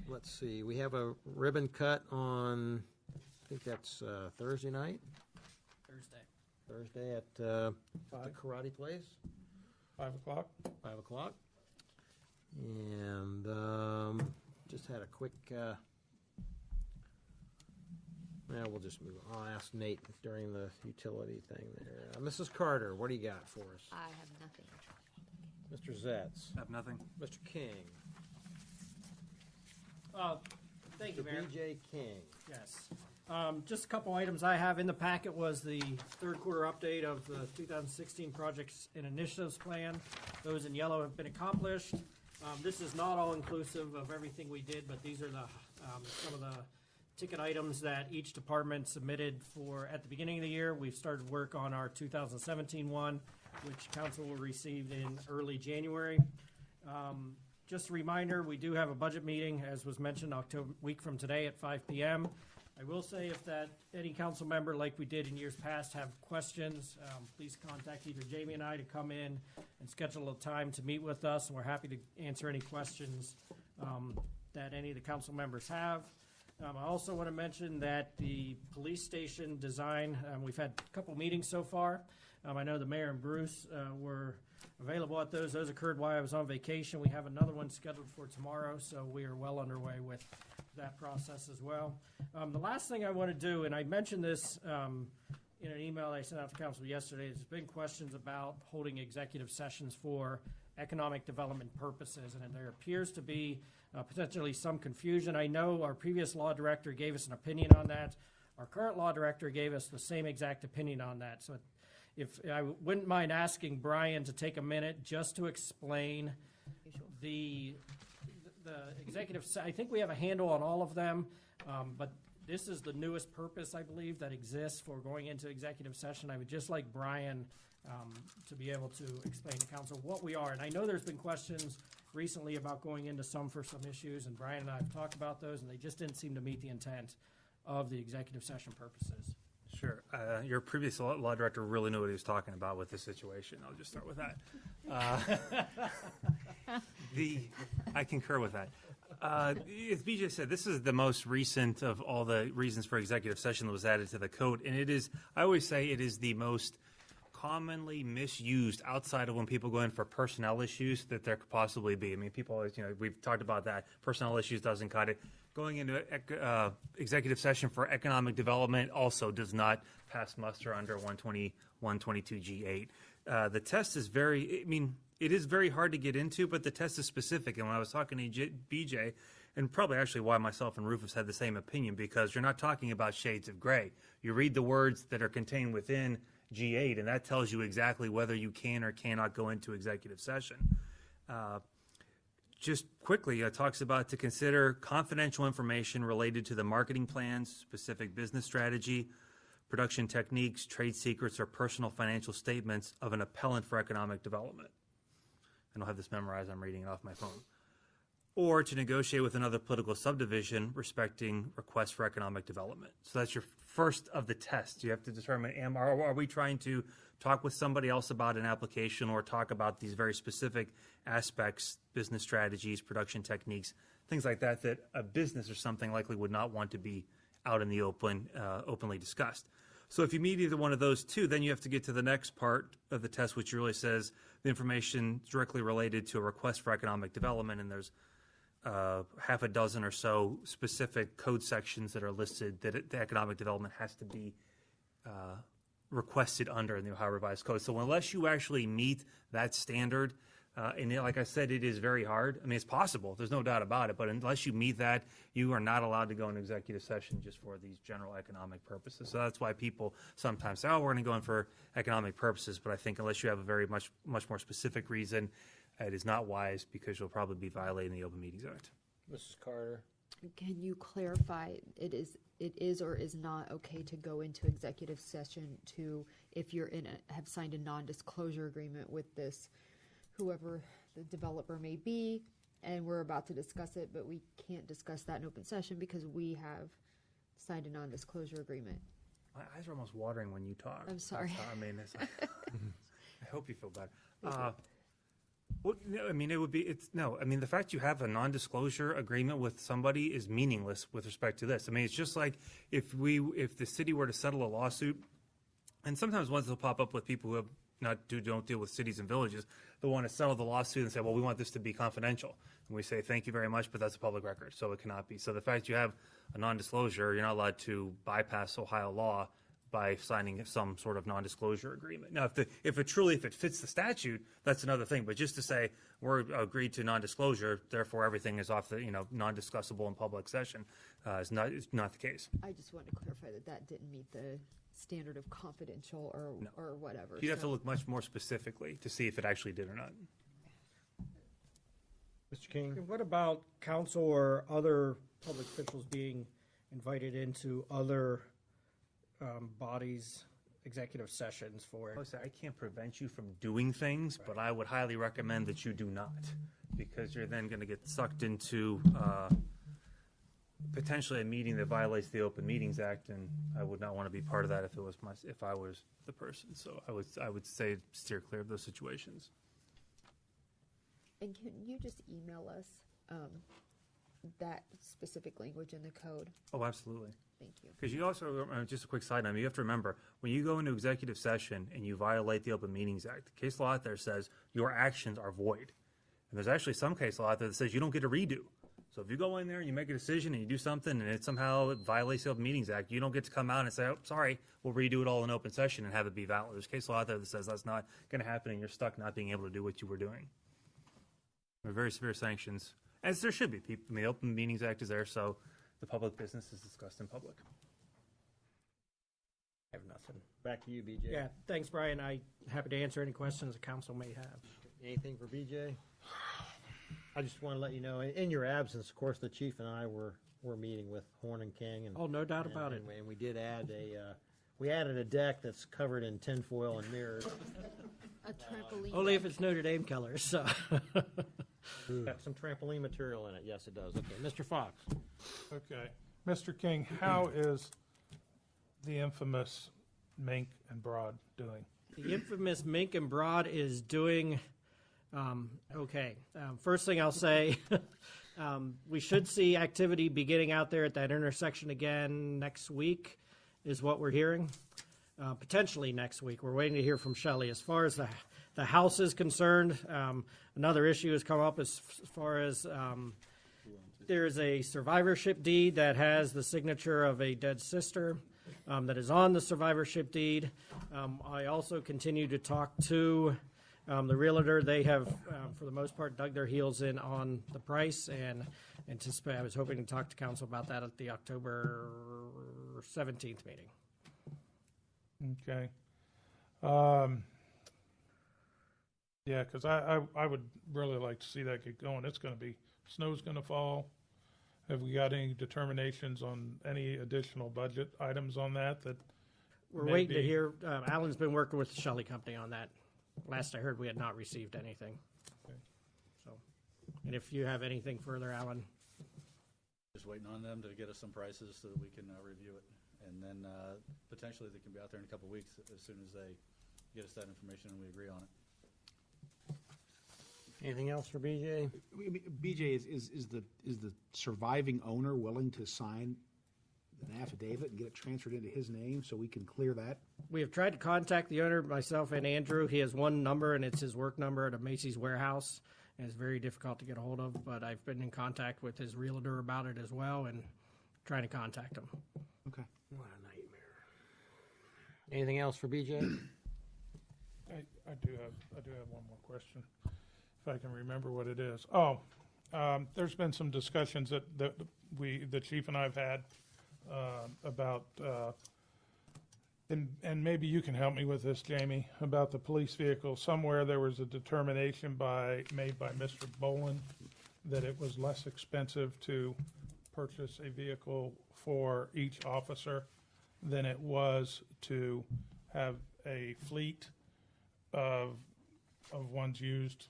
let's see, we have a ribbon cut on, I think that's Thursday night? Thursday. Thursday at the Karate Place, 5 o'clock? 5 o'clock. And just had a quick, we'll just move on. I'll ask Nate during the utility thing there. Mrs. Carter, what do you got for us? I have nothing. Mr. Zetz, Have nothing. Mr. King, Thank you, Mr. Mayor. B.J. King. Yes. Just a couple items I have in the packet was the third quarter update of the 2016 projects and initiatives plan. Those in yellow have been accomplished. This is not all inclusive of everything we did, but these are the some of the ticket items that each department submitted for at the beginning of the year. We've started work on our 2017 one, which council will receive in early January. Just a reminder, we do have a budget meeting, as was mentioned, October week from today at 5 p.m. I will say if that any council member, like we did in years past, have questions, please contact either Jamie and I to come in and schedule a time to meet with us, and we're happy to answer any questions that any of the council members have. I also want to mention that the police station design, we've had a couple meetings so far. I know the mayor and Bruce were available at those. Those occurred while I was on vacation. We have another one scheduled for tomorrow, so we are well underway with that process as well. The last thing I want to do, and I mentioned this in an email I sent out to council yesterday, there's been questions about holding executive sessions for economic development purposes, and there appears to be potentially some confusion. I know our previous law director gave us an opinion on that. Our current law director gave us the same exact opinion on that. So if I wouldn't mind asking Brian to take a minute just to explain the executive, I think we have a handle on all of them, but this is the newest purpose, I believe, that exists for going into executive session. I would just like Brian to be able to explain to council what we are. And I know there's been questions recently about going into some for some issues, and Brian and I have talked about those, and they just didn't seem to meet the intent of the executive session purposes. Sure. Your previous law director really knew what he was talking about with this situation. I'll just start with that. I concur with that. As BJ said, this is the most recent of all the reasons for executive session that was added to the code, and it is, I always say, it is the most commonly misused outside of when people go in for personnel issues that there could possibly be. I mean, people always, we've talked about that. Personnel issues doesn't cut it. Going into executive session for economic development also does not pass muster under 122G8. The test is it is very hard to get into, but the test is specific. And when I was talking to BJ, and probably actually why myself and Rufus had the same opinion, because you're not talking about shades of gray. You read the words that are contained within G8, and that tells you exactly whether you can or cannot go into executive session. Just quickly, it talks about to consider confidential information related to the marketing plans, specific business strategy, production techniques, trade secrets, or personal financial statements of an appellant for economic development. I don't have this memorized, I'm reading it off my phone. Or to negotiate with another political subdivision respecting requests for economic development. So that's your first of the tests. You have to determine, are we trying to talk with somebody else about an application or talk about these very specific aspects, business strategies, production techniques, things like that, that a business or something likely would not want to be out in the open, openly discussed. So if you meet either one of those two, then you have to get to the next part of the test, which really says the information directly related to a request for economic development, and there's half a dozen or so specific code sections that are listed that the economic development has to be requested under in the Ohio Revised Code. So unless you actually meet that standard, and like I said, it is very hard. I mean, it's possible. There's no doubt about it. But unless you meet that, you are not allowed to go into executive session just for these general economic purposes. So that's why people sometimes say, oh, we're going to go in for economic purposes. But I think unless you have a very much more specific reason, it is not wise because you'll probably be violating the Open Meetings Act. Mrs. Carter? Can you clarify, it is or is not okay to go into executive session if you're have signed a non-disclosure agreement with this, whoever the developer may be, and we're about to discuss it, but we can't discuss that in open session because we have signed a non-disclosure agreement? My eyes are almost watering when you talk. I'm sorry. I mean, I hope you feel better. Well, no, I mean, the fact you have a non-disclosure agreement with somebody is meaningless with respect to this. I mean, it's just like if the city were to settle a lawsuit And sometimes ones will pop up with people who have don't deal with cities and villages. They want to settle the lawsuit and say, well, we want this to be confidential. And we say, thank you very much, but that's a public record, so it cannot be. So the fact you have a non-disclosure, you're not allowed to bypass Ohio law by signing some sort of non-disclosure agreement. Now, if it fits the statute, that's another thing. But just to say we're agreed to non-disclosure, therefore everything is off the non-discussable in public session is not the case. I just wanted to clarify that didn't meet the standard of confidential or whatever. You'd have to so- look much more specifically to see if it actually did or not. Mr. King? What about council or other public officials being invited into other bodies' executive sessions for it? I can't prevent you from doing things, but I would highly recommend that you do not, because you're then going to get sucked into potentially a meeting that violates the Open Meetings Act, and I would not want to be part of that if I was the person. So I would say steer clear of those situations. And can you just email us that specific language in the code? Oh, absolutely. Thank you. Because you also, just a quick side note, you have to remember, when you go into executive session and you violate the Open Meetings Act, the case law out there says your actions are void. And there's actually some case law out there that says you don't get a redo. So if you go in there and you make a decision and you do something and it somehow violates the Open Meetings Act, you don't get to come out and say, oh, sorry, we'll redo it all in open session and have it be valid. There's case law out there that says that's not going to happen and you're stuck not being able to do what you were doing. There are very severe sanctions, as there should be. The Open Meetings Act is there, so the public business is discussed in public. I have nothing. Back to you, BJ. Yeah, thanks, Brian. I'm happy to answer any questions the council may have. Anything for BJ? I just want to let you know, in your absence, of course, the chief and I were meeting with Horn and King. And, Oh, no doubt about it. And we did add we added a deck that's covered in tinfoil and mirrors. A trampoline. Only if it's Notre Dame colors, so. Got some trampoline material in it. Yes, it does. Okay, Mr. Fox. Okay. Mr. King, how is the infamous Mink and Broad doing? The infamous Mink and Broad is doing okay. First thing I'll say, we should see activity beginning out there at that intersection again next week, is what we're hearing. Potentially next week. We're waiting to hear from Shelley. As far as the house is concerned, another issue has come up as far as there is a survivorship deed that has the signature of a dead sister that is on the survivorship deed. I also continue to talk to the realtor. They have, for the most part, dug their heels in on the price and anticipate. I was hoping to talk to council about that at the October 17th meeting. Okay. Yeah, because I would really like to see that get going. It's going to be, snow's going to fall. Have we got any determinations on any additional budget items on that? We're may waiting to be- hear. Alan's been working with the Shelley Company on that. Last I heard, we had not received anything. Okay. So, and if you have anything further, Alan, Just waiting on them to get us some prices so that we can review it. And then potentially they can be out there in a couple of weeks as soon as they get us that information and we agree on it. Anything else for BJ? I mean, BJ, is the surviving owner willing to sign an affidavit and get it transferred into his name so we can clear that? we have tried to contact the owner, myself and Andrew. He has one number, and it's his work number at a Macy's warehouse, and it's very difficult to get a hold of. But I've been in contact with his realtor about it as well, and trying to contact him. Okay. What a nightmare. Anything else for BJ? I do have one more question, if I can remember what it is. There's been some discussions that the chief and I've had about, and maybe you can help me with this, Jamie, about the police vehicle. Somewhere there was a determination made by Mr. Bolin that it was less expensive to purchase a vehicle for each officer than it was to have a fleet of ones used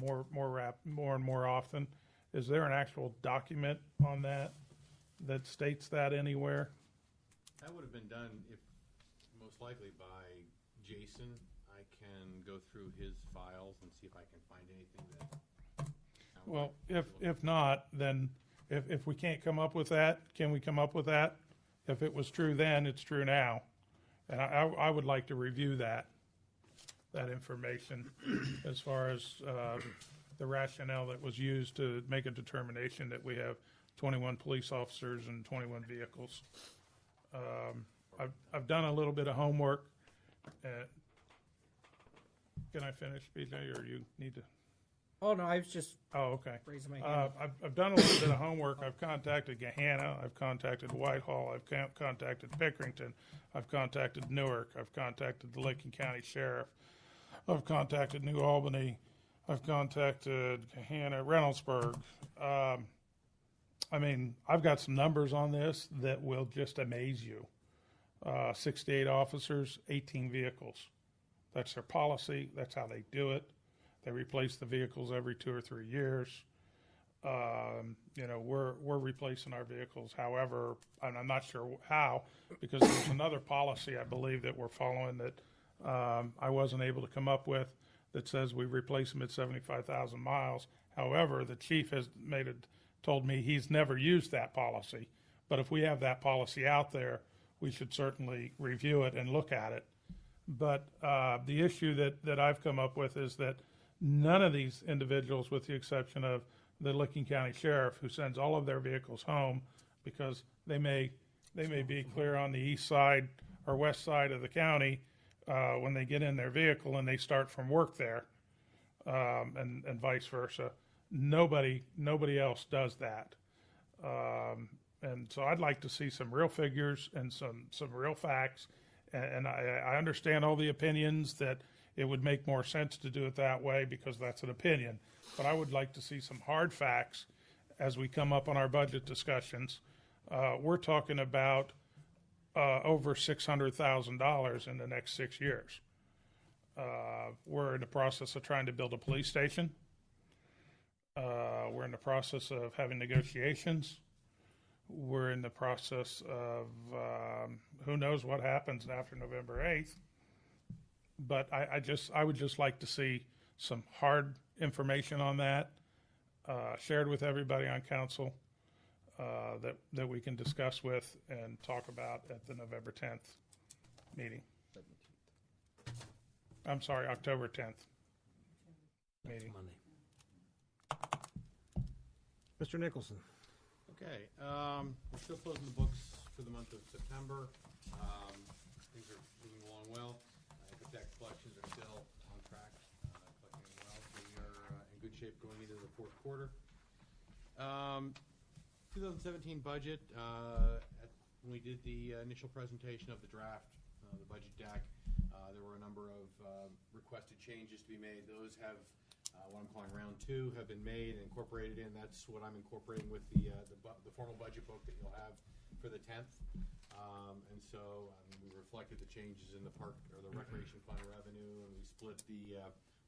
more and more often. Is there an actual document on that states that anywhere? That would have been done most likely by Jason. I can go through his files and see if I can find anything that. Well, if not, then if we can't come up with that, can we come up with that? If it was true then, it's true now. And I would like to review that information as far as the rationale that was used to make a determination that we have 21 police officers and 21 vehicles. I've done a little bit of homework. Can I finish, BJ, or you need to? Oh, no, I was just Oh, okay. raising my hand. I've done a little bit of homework. I've contacted Gahanna. I've contacted Whitehall. I've contacted Pickerington. I've contacted Newark. I've contacted the Lincoln County Sheriff. I've contacted New Albany. I've contacted Gahanna, Reynoldsburg. I mean, I've got some numbers on this that will just amaze you. 68 officers, 18 vehicles. That's their policy. That's how they do it. They replace the vehicles every 2 or 3 years. You know, we're replacing our vehicles. However, and I'm not sure how, because there's another policy I believe that we're following that I wasn't able to come up with that says we replace them at 75,000 miles. However, the chief has told me he's never used that policy. But if we have that policy out there, we should certainly review it and look at it. But the issue that I've come up with is that none of these individuals, with the exception of the Licking County Sheriff, who sends all of their vehicles home because they may be clear on the east side or west side of the county when they get in their vehicle and they start from work there, and vice versa. Nobody else does that. And so I'd like to see some real figures and some real facts. And I understand all the opinions that it would make more sense to do it that way because that's an opinion. But I would like to see some hard facts as we come up on our budget discussions. We're talking about over $600,000 in the next 6 years. We're in the process of trying to build a police station. We're in the process of having negotiations. We're in the process of who knows what happens after November 8th. But I would just like to see some hard information on that shared with everybody on council that we can discuss with and talk about at the November 10th meeting. I'm sorry, October 10th meeting. Monday. Mr. Nicholson. Okay, we're still closing the books for the month of September. Things are moving along well. The debt collections are still on track, collecting well. We are in good shape going into the fourth quarter. 2017 budget, when we did the initial presentation of the draft, the budget deck, there were a number of requested changes to be made. Those have what I'm calling round 2 have been made and incorporated in. That's what I'm incorporating with the formal budget book that you'll have for the 10th. And so we reflected the changes in the park or the recreation fund revenue, and we split the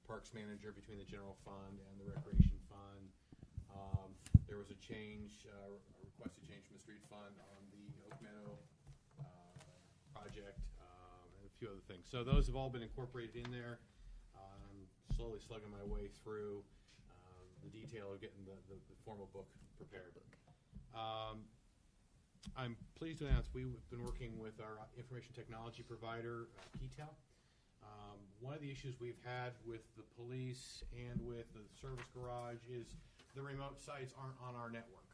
parks manager between the general fund and the recreation fund. There was a change, a requested change from the street fund on the Oak Meadow project, and a few other things. So those have all been incorporated in there. Slowly slugging my way through the detail of getting the formal book prepared. I'm pleased to announce we've been working with our information technology provider, KeyTel. One of the issues we've had with the police and with the service garage is the remote sites aren't on our network.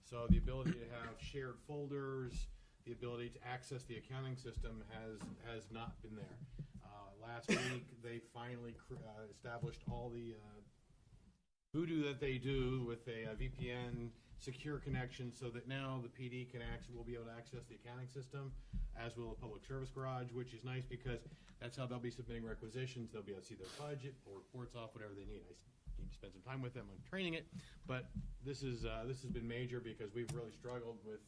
So the ability to have shared folders, the ability to access the accounting system has not been there. Last week, they finally established all the voodoo that they do with a VPN secure connection, so that now the PD will be able to access the accounting system, as will the public service garage, which is nice because that's how they'll be submitting requisitions. They'll be able to see their budget, pull reports off, whatever they need. I need to spend some time with them on training it, but this has been major because we've really struggled with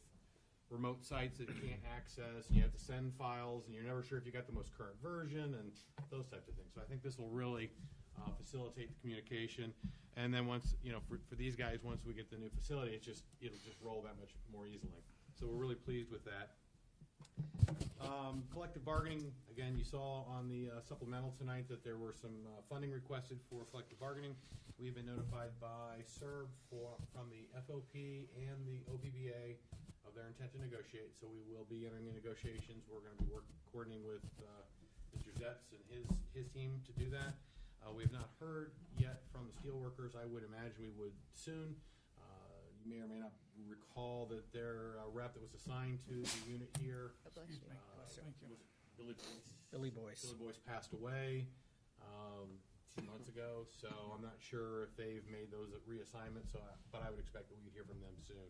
remote sites that you can't access, and you have to send files, and you're never sure if you got the most current version, and those types of things. So I think this will really facilitate the communication. And then once, for these guys, once we get the new facility, it'll just roll that much more easily. So we're really pleased with that. Collective bargaining, again, you saw on the supplemental tonight that there were some funding requested for collective bargaining. We've been notified by CERB from the FOP and the OBBA of their intent to negotiate, so we will be entering into negotiations. We're going to be coordinating with Mr. Zetz and his team to do that. We have not heard yet from the steelworkers. I would imagine we would soon. You may or may not recall that their rep that was assigned to the unit here, Thank you. was Billy Boyce. Billy Boyce. Billy Boyce passed away 2 months ago, so I'm not sure if they've made those reassignments. But I would expect that we'd hear from them soon.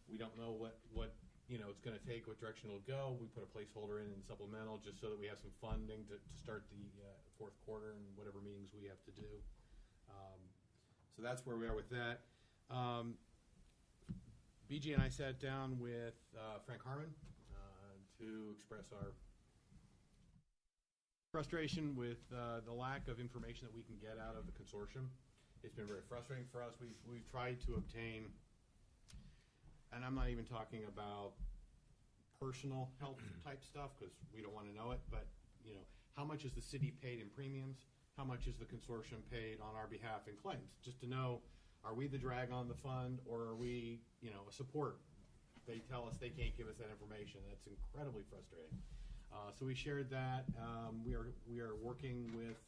We don't know what it's going to take, what direction it'll go. We put a placeholder in supplemental just so that we have some funding to start the fourth quarter and whatever meetings we have to do. So that's where we are with that. BG and I sat down with Frank Harmon to express our frustration with the lack of information that we can get out of the consortium. It's been very frustrating for us. We've tried to obtain, and I'm not even talking about personal health type stuff because we don't want to know it, but how much is the city paid in premiums? How much is the consortium paid on our behalf in claims? Just to know, are we the drag on the fund, or are we, a support? They tell us they can't give us that information. That's incredibly frustrating. So we shared that. We are working with.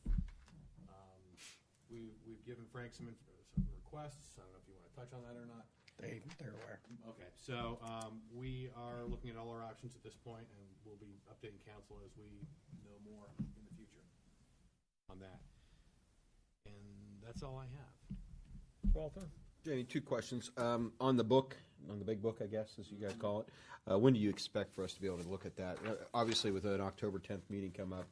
We've given Frank some requests. I don't know if you want to touch on that or not. They're aware. Okay, so we are looking at all our options at this point, and we'll be updating council as we know more in the future on that. And that's all I have. Walter? Jamie, 2 questions. On the book, on the big book, I guess, as you guys call it, when do you expect for us to be able to look at that? Obviously, with an October 10th meeting come up,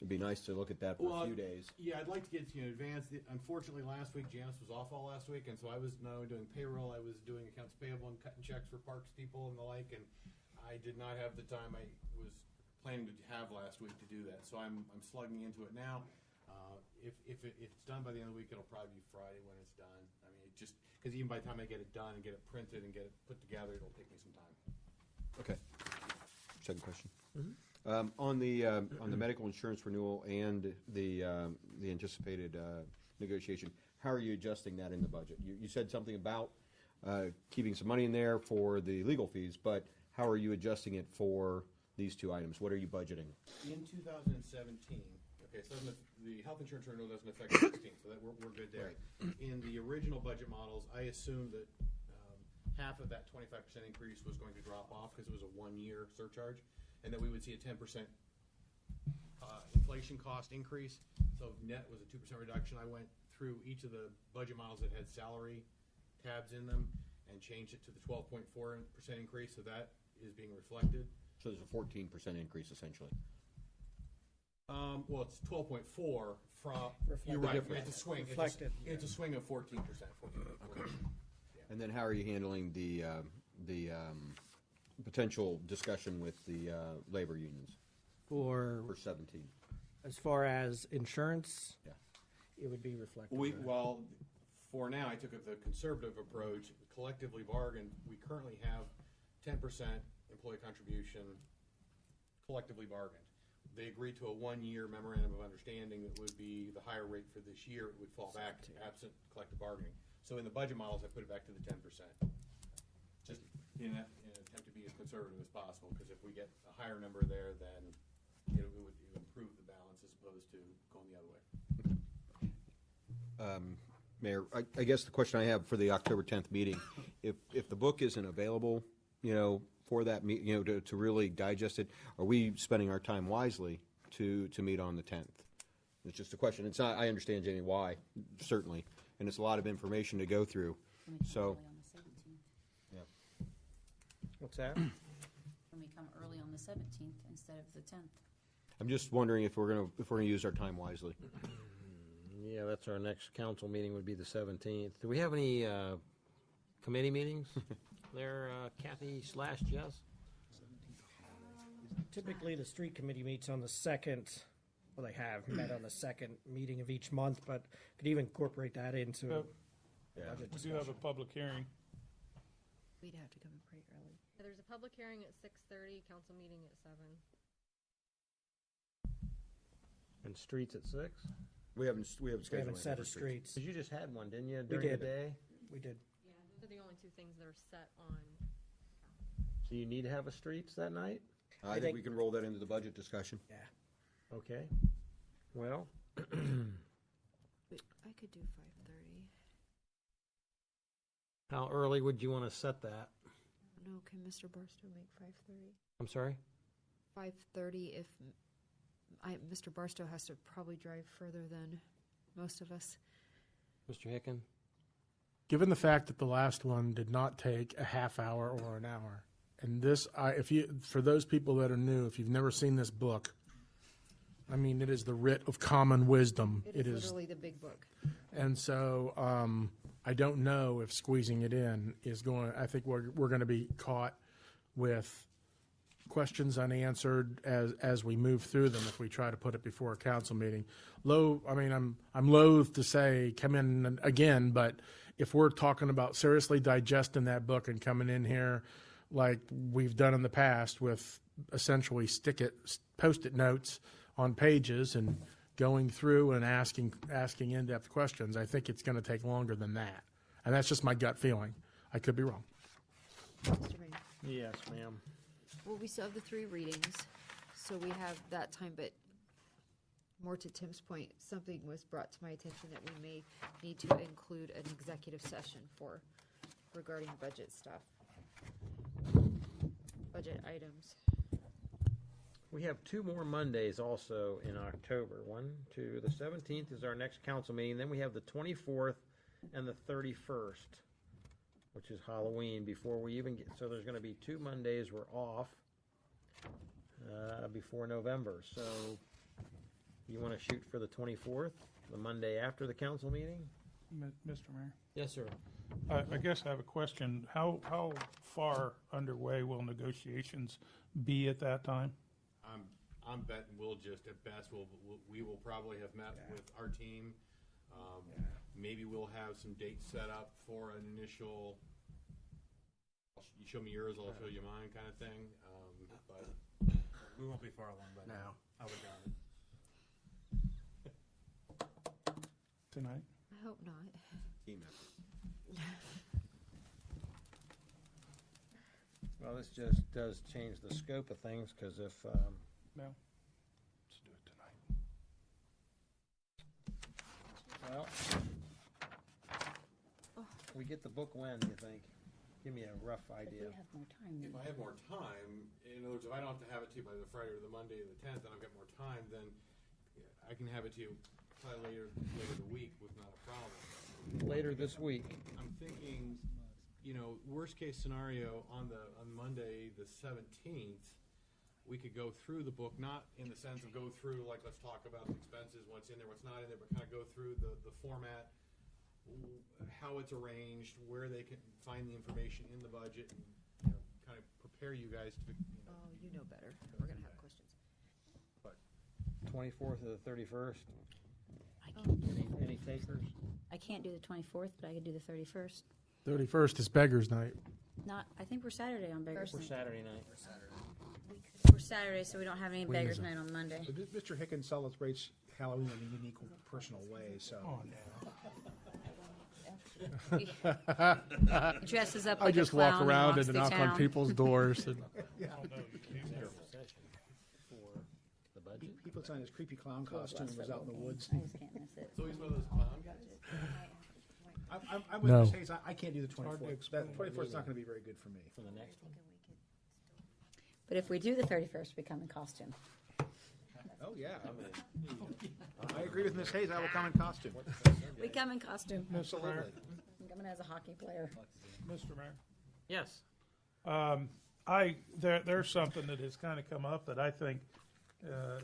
it'd be nice to look at that for a few days. Yeah, I'd like to get to you in advance. Unfortunately, last week, Janice was off all last week, and so I was not only doing payroll, I was doing accounts payable and cutting checks for parks people and the like, and I did not have the time I was planning to have last week to do that. So I'm slugging into it now. If it's done by the end of the week, it'll probably be Friday when it's done. I mean, it just because even by the time I get it done and get it printed and get it put together, it'll take me some time. Okay. Second question. On the medical insurance renewal and the anticipated negotiation, how are you adjusting that in the budget? You said something about keeping some money in there for the legal fees, but how are you adjusting it for these 2 items? What are you budgeting? In 2017, okay, so the health insurance renewal doesn't affect 16, so that we're good there. Right. In the original budget models, I assumed that half of that 25% increase was going to drop off because it was a 1-year surcharge, and that we would see a 10% inflation cost increase. So net was a 2% reduction. I went through each of the budget models that had salary tabs in them and changed it to the 12.4% increase, so that is being reflected. So there's a 14% increase, essentially. Well, it's 12.4 from. Reflected. You're right. Difference. It's a swing. Reflected. It's a swing of 14%. And then how are you handling the potential discussion with the labor unions For 17? as far as insurance, Yeah. it would be reflected. Well, for now, I took the conservative approach. Collectively bargained, we currently have 10% employee contribution collectively bargained. They agreed to a 1-year memorandum of understanding that would be the higher rate for this year. It would fall back absent collective bargaining. So in the budget models, I put it back to the 10%. Just in an attempt to be as conservative as possible, because if we get a higher number there, then it would improve the balance as opposed to going the other way. Mayor, I guess the question I have for the October 10th meeting, if the book isn't available, for that meeting, to really digest it, are we spending our time wisely to meet on the 10th? It's just a question. It's not. I understand, Jamie, why, certainly, and it's a lot of information to go through. So, yeah. What's that? When we come early on the 17th instead of the 10th. I'm just wondering if we're gonna use our time wisely. Yeah, that's our next council meeting would be the 17th. Do we have any committee meetings there, Kathy/Jess? Typically, the street committee meets on the second, well, they have met on the second meeting of each month, but could even incorporate that into Yeah. budget We do discussion. have a public hearing. We'd have to come in pretty early. Yeah, there's a public hearing at 6:30, council meeting at 7. And streets at 6? We haven't scheduled. We haven't any set for a streets. streets. Because you just had one, didn't you, We during the did. day? We did. Yeah, those are the only 2 things that are set on Do you need to have a streets that night? I think we can roll that into the budget discussion. Okay. Well, I could do 5:30. how early would you want to set that? No, can Mr. Barstow make 5:30? I'm sorry? 5:30 if Mr. Barstow has to probably drive further than most of us. Mr. Hicken? Given the fact that the last one did not take a half hour or an hour, and this, for those people that are new, if you've never seen this book, I mean, it is the writ of common wisdom. It is literally the big book. And so I don't know if squeezing it in is going, I think we're going to be caught with questions unanswered as we move through them if we try to put it before a council meeting. I'm loath to say come in again, but if we're talking about seriously digesting that book and coming in here like we've done in the past with essentially post-it notes on pages and going through and asking in-depth questions, I think it's going to take longer than that. And that's just my gut feeling. I could be wrong. Mr. Mayor. Yes, ma'am. Well, we still have the 3 readings, so we have that time, but more to Tim's point, something was brought to my attention that we may need to include an executive session regarding budget stuff. Budget items. We have 2 more Mondays also in October. The 17th is our next council meeting. Then we have the 24th and the 31st, which is Halloween, before we even get, so there's going to be 2 Mondays we're off before November. So you want to shoot for the 24th, the Monday after the council meeting? Mr. Mayor, Yes, sir. I guess I have a question. How far underway will negotiations be at that time? I'm betting we'll just, at best, we will probably have met with our team. Maybe we'll have some dates set up for an initial, you show me yours, I'll show you mine kind of thing. But We won't be far along by No. now. I would doubt it. Tonight? I hope not. Team effort. Well, this just does change the scope of things, because if, No. Let's do it tonight. well, we get the book when, do you think? Give me a rough idea. have more time. if I have more time, in other words, if I don't have to have it to you by the Friday or the Monday or the 10th, and I've got more time, then I can have it to you probably later the week with not a problem. Later this week. I'm thinking, worst case scenario on Monday, the 17th, we could go through the book, not in the sense of go through, like, let's talk about the expenses, what's in there, what's not in there, but kind of go through the format, how it's arranged, where they can find the information in the budget, and, kind of prepare you guys to, Oh, you know better. We're going to have questions. 24th or the 31st? Any takers? I can't do the 24th, but I could do the 31st. 31st is Beggars Night. I think we're Saturday on Beggars We're Night. Saturday night. We're Saturday, so we don't have any When Beggars is it? Night on Monday. So Mr. Hickens celebrates Halloween in a unique, personal way, so. Oh, Dresses up I like just a clown walk around walks and through knock on town. people's doors. And For the budget? He puts on his creepy clown costume and goes out in the woods. I just can't miss it. so he's one of those clowns. I'm with No. Ms. Hayes, I can't do the 24th. That 24th is not going to be very good for me. For the next one? But if we do the 31st, we come in costume. Oh, yeah. I agree with Ms. Hayes, I will come in costume. We come in costume. Absolutely. I'm coming as a hockey player. Mr. Mayor? Yes. There's something that has kind of come up that I think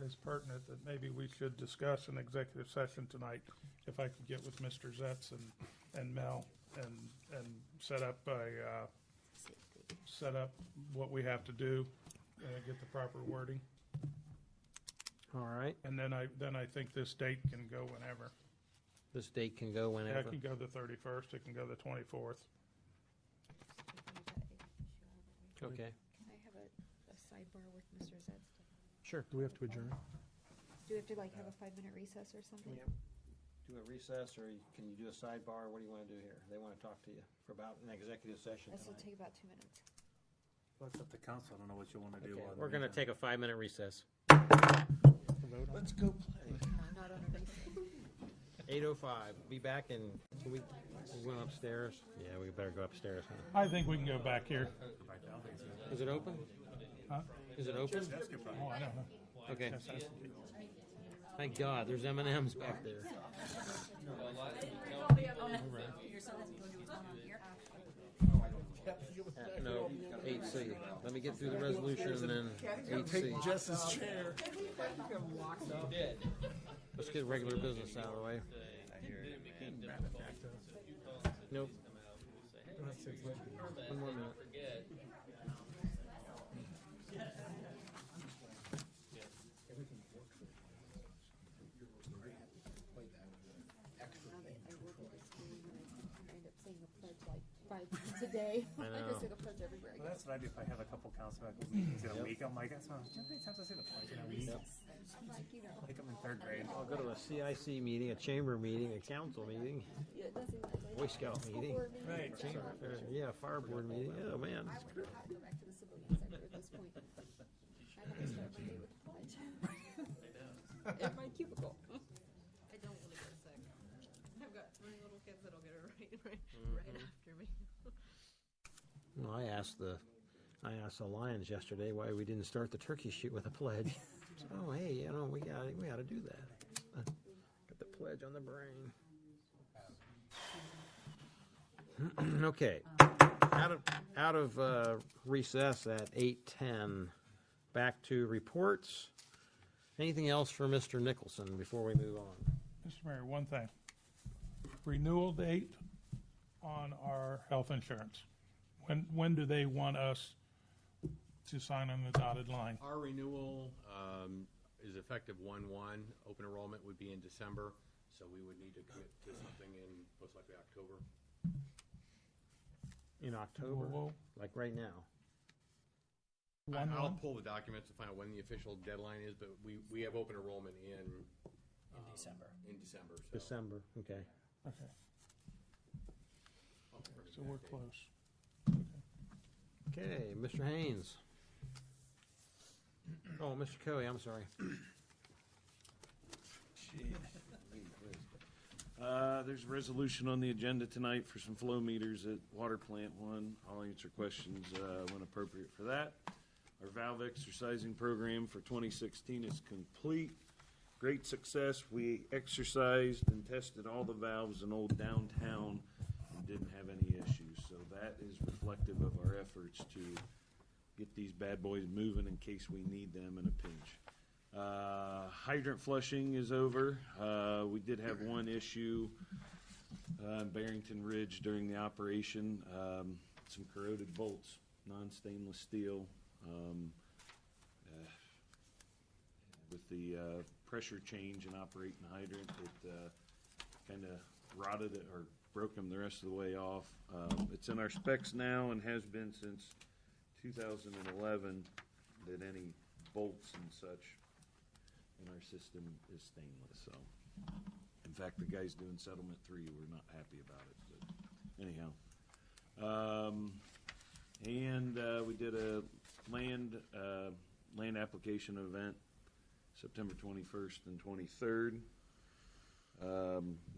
is pertinent that maybe we should discuss in executive session tonight. If I could get with Mr. Zetz and Mel and set up what we have to do, get the proper wording. All right. And then I think this date can go whenever. This date can go Yeah, whenever. it can go the 31st, it can go the 24th. Okay. Can I have a sidebar with Mr. Zetz? Sure. do we have to adjourn? Do we have to have a 5-minute recess or something? Yep. Do a recess, or can you do a sidebar? What do you want to do here? They want to talk to you for about an executive session This will tonight. take about 2 minutes. Well, it's up to council. I don't know what you want to do. Okay, while we're they're going to meeting. take a 5-minute recess. Let's go play. 8:05. Be back in. We went upstairs. Yeah, we better go upstairs. Huh? I think we can go back here. Is it open? Huh? Is it open? Oh, I don't know. Okay. Thank God, there's M&Ms back there. No, 8C. Let me get through the resolution and then 8C. Jess's chair. Let's get regular business out of the way. Nope. One more minute. A day. I know. say the pledge everywhere I Well, that's what I do if I have a couple council meetings in a week. I'm like, that's how many times I say the pledge in a week. Like I'm in third grade. I'll go to a CIC meeting, a chamber meeting, a council meeting, Boy Scout meeting. Right. Chamber, yeah, fire board meeting. Oh, man. I want to go back to the civilian center at this point. I want to start my day with the pledge. In my cubicle. I don't want to get sick. I've got 3 little kids that'll get it right after me. Well, I asked the Lions yesterday why we didn't start the turkey shoot with a pledge. Oh, hey, you know, we got to do that. Got the pledge on the brain. Okay, out of recess at 8:10. Back to reports. Anything else for Mr. Nicholson before we move on? Mr. Mayor, one thing. Renewal date on our health insurance. When do they want us to sign on the dotted line? Our renewal is effective 1/1. Open enrollment would be in December, so we would need to commit to something in most likely October. In October, Whoa. like right now. I'll pull the documents to find out when the official deadline is, but we have open enrollment in December. In December. So. December, okay. Okay. So we're close. Okay, Mr. Haynes. Oh, Mr. Coey, I'm sorry. There's a resolution on the agenda tonight for some flow meters at Water Plant 1. I'll answer questions when appropriate for that. Our valve exercising program for 2016 is complete. Great success. We exercised and tested all the valves in old downtown and didn't have any issues. So that is reflective of our efforts to get these bad boys moving in case we need them in a pinch. Hydrant flushing is over. We did have one issue in Barrington Ridge during the operation. Some corroded bolts, non-stainless steel. With the pressure change in operating the hydrant, it kind of rotted it or broke them the rest of the way off. It's in our specs now and has been since 2011 that any bolts and such in our system is stainless. So, in fact, the guys doing settlement 3 were not happy about it. But anyhow, we did a land application event September 21st and 23rd.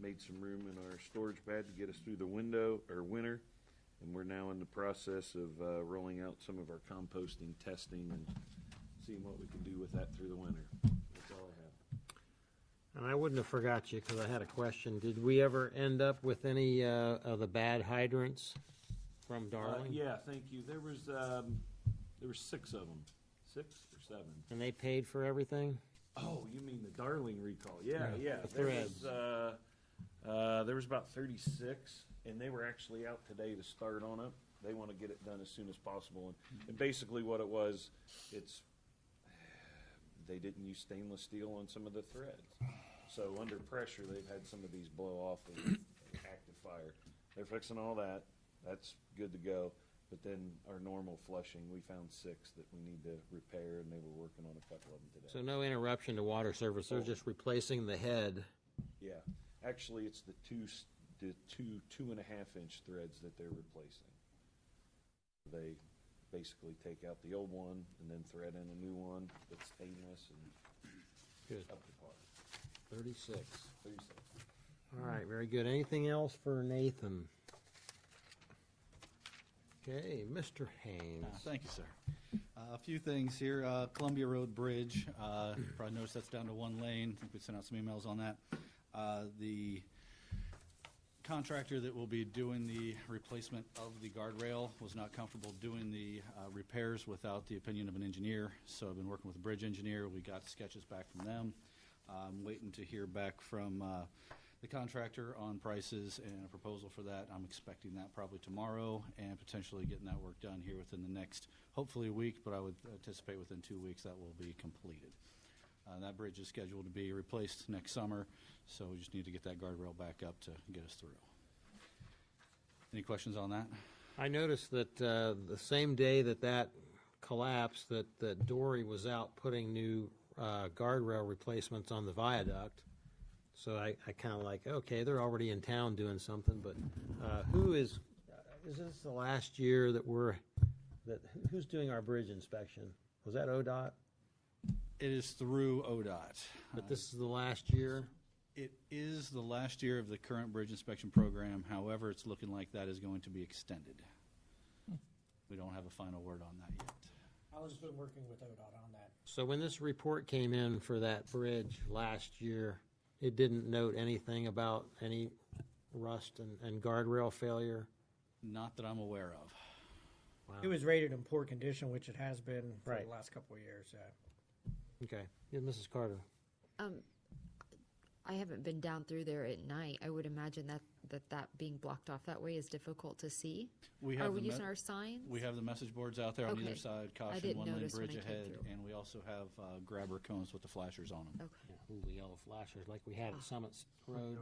Made some room in our storage pad to get us through the winter, and we're now in the process of rolling out some of our composting testing and seeing what we can do with that through the winter. That's all I have. And I wouldn't have forgot you because I had a question. Did we ever end up with any of the bad hydrants from Darling? Yeah, thank you. There was 6 of them, 6 or 7. And they paid for everything? Oh, you mean the Darling recall? Yeah. The There threads. there was about 36, and they were actually out today to start on it. They want to get it done as soon as possible. And basically what it was, they didn't use stainless steel on some of the threads. So under pressure, they've had some of these blow off of active fire. They're fixing all that. That's good to go. But then our normal flushing, we found 6 that we need to repair, and they were working on a couple of them today. So no interruption to water service. They're just replacing the head. Yeah, actually, it's the two 2.5-inch threads that they're replacing. basically take out the old one and then thread in a new one that's stainless and Good. up to par. 36. 36. All right, very good. Anything else for Nathan? Okay, Mr. Haynes. Thank you, sir. A few things here. Columbia Road Bridge, probably noticed that's down to one lane. I think we sent out some emails on that. The contractor that will be doing the replacement of the guardrail was not comfortable doing the repairs without the opinion of an engineer. So I've been working with a bridge engineer. We got sketches back from them. I'm waiting to hear back from the contractor on prices and a proposal for that. I'm expecting that probably tomorrow and potentially getting that work done here within the next, hopefully a week, but I would anticipate within 2 weeks that will be completed. That bridge is scheduled to be replaced next summer, so we just need to get that guardrail back up to get us through. Any questions on that? I noticed that the same day that collapsed, that Dory was out putting new guardrail replacements on the viaduct. So I kind of like, okay, they're already in town doing something, but is this the last year who's doing our bridge inspection? Was that ODOT? It is through ODOT. But this is the last year? It is the last year of the current bridge inspection program. However, it's looking like that is going to be extended. We don't have a final word on that yet. I was been working with ODOT on that. So when this report came in for that bridge last year, it didn't note anything about any rust and guardrail failure? Not that I'm aware of. Wow. It was rated in poor condition, which it has been for Right. the last couple of years. Okay. Yeah, Mrs. Carter. I haven't been down through there at night. I would imagine that being blocked off that way is difficult to see. Are we using our signs? We have the message boards out there on either Okay. side, I caution, didn't one-lane notice when bridge I came ahead, through. and we also have grabber cones with the flashers on them. Okay. Yeah, little yellow flashers like we had at Summit Road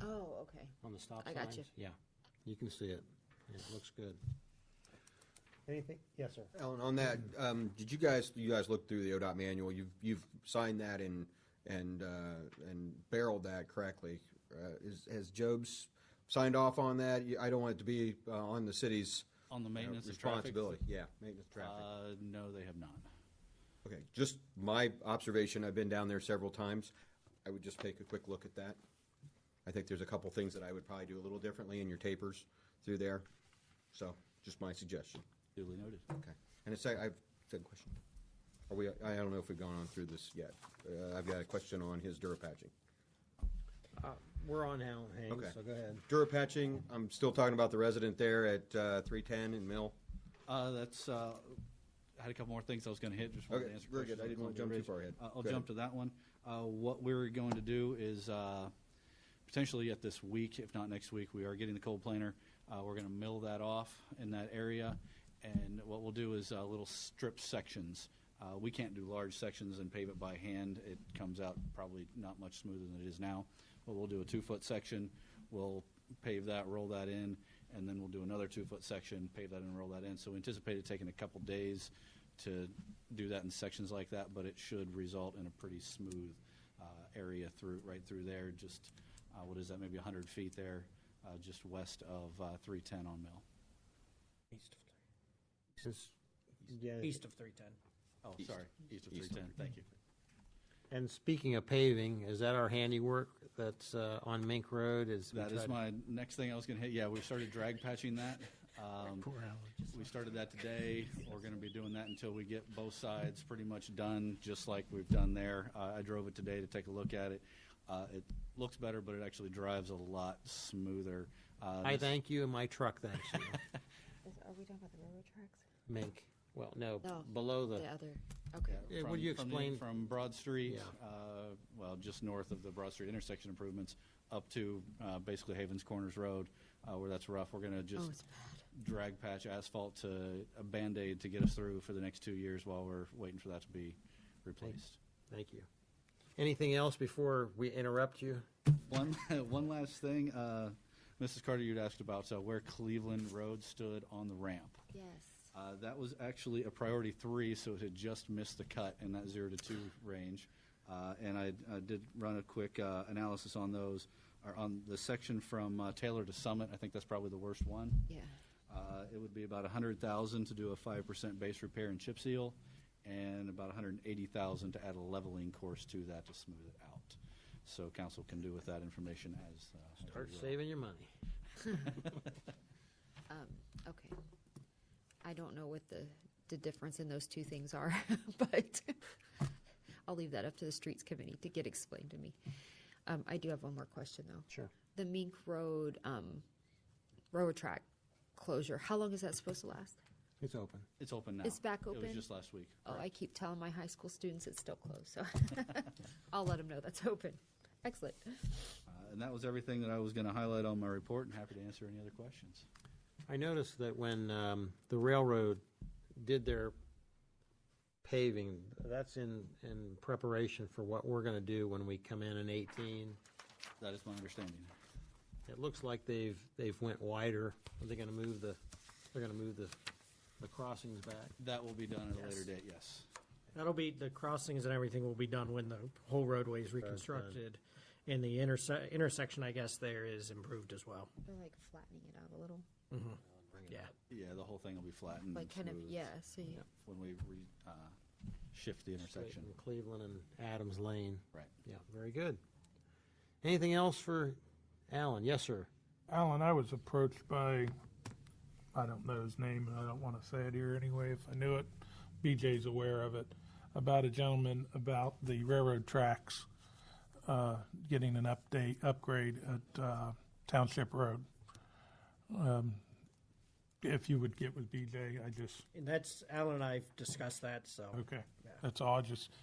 Oh, okay. on the stop I signs. got you. Yeah, you can see it. Yeah, it looks good. Anything? Yes, sir. Ellen, on that, did you guys look through the ODOT manual? You've signed that and barreled that correctly. Has Job's signed off on that? I don't want it to be on the city's On the maintenance of traffic? responsibility. Yeah, maintenance of traffic. No, they have not. Okay, just my observation. I've been down there several times. I would just take a quick look at that. I think there's a couple things that I would probably do a little differently in your tapers through there. So, just my suggestion. Duly noted. Okay. And I've said a question. I don't know if we've gone on through this yet. I've got a question on his Durapatching. We're on now, Haynes, Okay. so go ahead. Durapatching, I'm still talking about the resident there at 310 in Mill. That's, I had a couple more things I was going to hit. Just wanted Okay, to answer very good. questions I didn't on want to jump Columbia too far Ridge. ahead. I'll Go jump to that one. What we're going to do is potentially at this week, if not next week, we are getting the cold planer. We're going to mill that off in that area. And what we'll do is little strip sections. We can't do large sections and pave it by hand. It comes out probably not much smoother than it is now. But we'll do a 2-foot section. We'll pave that, roll that in, and then we'll do another 2-foot section, pave that and roll that in. So we anticipate it taking a couple days to do that in sections like that, but it should result in a pretty smooth area right through there. Just what is that? Maybe 100 feet there, just west of 310 on Mill. East of 310. Oh, sorry, east of 310. Thank you. And speaking of paving, is that our handiwork that's on Mink Road? That is my next thing I was going to hit. Yeah, we started drag patching that. We started that today. We're going to be doing that until we get both sides pretty much done, just like we've done there. I drove it today to take a look at it. It looks better, but it actually drives a lot smoother. I thank you, and my truck thanks you. Are we talking about the railroad tracks? Mink. Well, no, No, below the other. Okay. Yeah, would you explain? From Broad Street, Yeah. well, just north of the Broad Street intersection improvements, up to basically Havens Corners Road, where that's rough. We're going to just it's bad. drag patch asphalt to a Band-Aid to get us through for the next 2 years while we're waiting for that to be replaced. Thank you. Anything else before we interrupt you? One last thing. Mrs. Carter, you'd asked about where Cleveland Road stood on the ramp. Yes. That was actually a priority 3, so it had just missed the cut in that 0 to 2 range. And I did run a quick analysis on those. On the section from Taylor to Summit, I think that's probably the worst one. Yeah. It would be about $100,000 to do a 5% base repair and chip seal, and about $180,000 to add a leveling course to that to smooth it out. So council can do with that information as Start you will. saving your money. Okay. I don't know what the difference in those two things are, but I'll leave that up to the streets committee to get explained to me. I do have one more question though. Sure. The Mink Road, railroad track closure, how long is that supposed to last? It's open. It's open now. It's back It open? was just last week. Oh, I Correct. keep telling my high school students it's still closed, so I'll let them know that's open. Excellent. And that was everything that I was going to highlight on my report, and happy to answer any other questions. I noticed that when the railroad did their paving, that's in preparation for what we're going to do when we come in 18. That is my understanding. It looks like they've went wider. Are they going to move the crossings back? That will be done at a Yes. later date, yes. That'll be, the crossings and everything will be done when the whole roadway is reconstructed. And the intersection, I guess, there is improved as well. They're like flattening it out a little, Yeah. Yeah, the whole thing will be flattened. like kind of, smooth yeah, so you, When we shift the intersection. Straight in Cleveland and Adams Lane. Right. Yeah, very good. Anything else for Alan? Yes, sir. Alan, I was approached by, I don't know his name, and I don't want to say it here anyway. If I knew it, BJ's aware of it, about a gentleman about the railroad tracks getting an upgrade at Township Road. If you would get with BJ, I just, And that's, Alan and I have discussed that, so. okay. Yeah. That's all.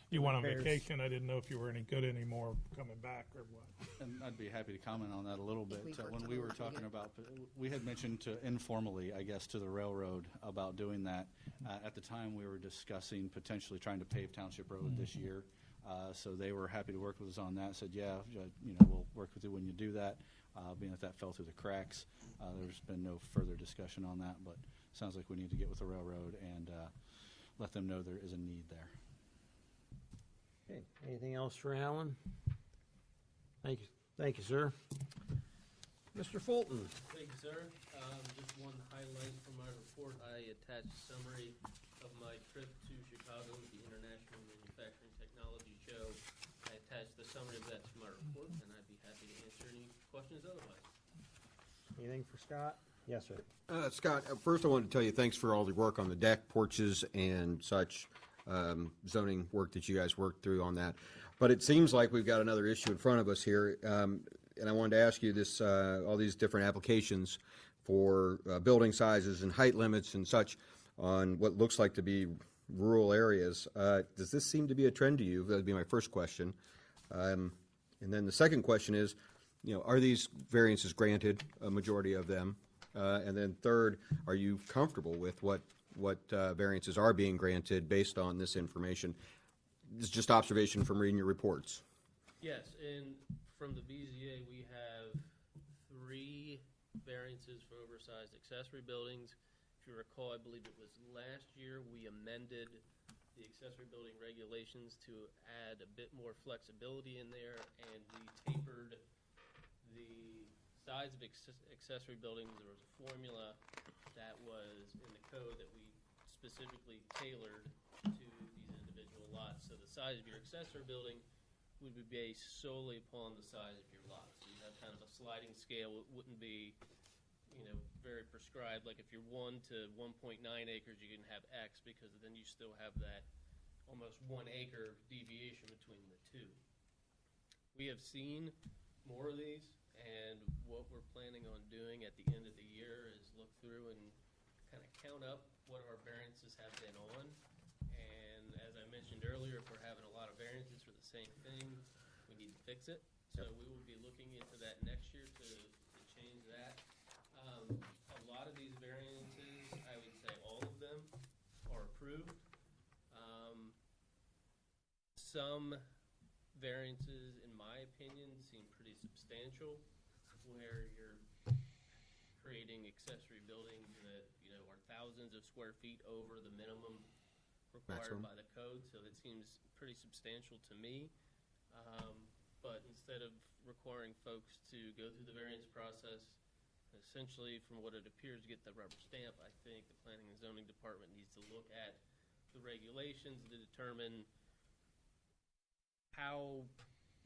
You went on Repairs. vacation. I didn't know if you were any good anymore coming back or what. And I'd be happy to comment on that a little bit. we've worked When a we little were together. talking about, we had mentioned informally, I guess, to the railroad about doing that. At the time, we were discussing potentially trying to pave Township Road this year. So they were happy to work with us on that. Said, yeah, we'll work with you when you do that. Being that fell through the cracks, there's been no further discussion on that. But sounds like we need to get with the railroad and let them know there is a need there. Okay. Anything else for Alan? Thank you, sir. Mr. Fulton. Thank you, sir. Just one highlight from my report. I attached a summary of my trip to Chicago with the International Manufacturing Technology Show. I attached the summary of that to my report, and I'd be happy to answer any questions otherwise. Anything for Scott? Yes, sir. Scott, first I wanted to tell you thanks for all the work on the deck, porches, and such zoning work that you guys worked through on that. But it seems like we've got another issue in front of us here, and I wanted to ask you this: all these different applications for building sizes and height limits and such on what looks like to be rural areas. Does this seem to be a trend to you? That would be my first question. And then the second question is, are these variances granted? A majority of them. And then third, are you comfortable with what variances are being granted based on this information? This is just observation from reading your reports. Yes, and from the BZA, we have 3 variances for oversized accessory buildings. If you recall, I believe it was last year, we amended the accessory building regulations to add a bit more flexibility in there, and we tapered the size of accessory buildings. There was a formula that was in the code that we specifically tailored to these individual lots. So the size of your accessory building would be based solely upon the size of your lot. So you have kind of a sliding scale. It wouldn't be, very prescribed. Like if you're 1 to 1.9 acres, you can have X, because then you still have that almost 1 acre deviation between the two. We have seen more of these, and what we're planning on doing at the end of the year is look through and kind of count up what our variances have been on. And as I mentioned earlier, if we're having a lot of variances for the same thing, we need to fix it. So we will be looking into that next year to change that. A lot of these variances, I would say all of them are approved. Some variances, in my opinion, seem pretty substantial, where you're creating accessory buildings that, are thousands of square feet over the minimum required Maximum. by the code, so that seems pretty substantial to me. But instead of requiring folks to go through the variance process, Essentially, from what it appears to get the rubber stamp, I think the Planning and Zoning Department needs to look at the regulations to determine how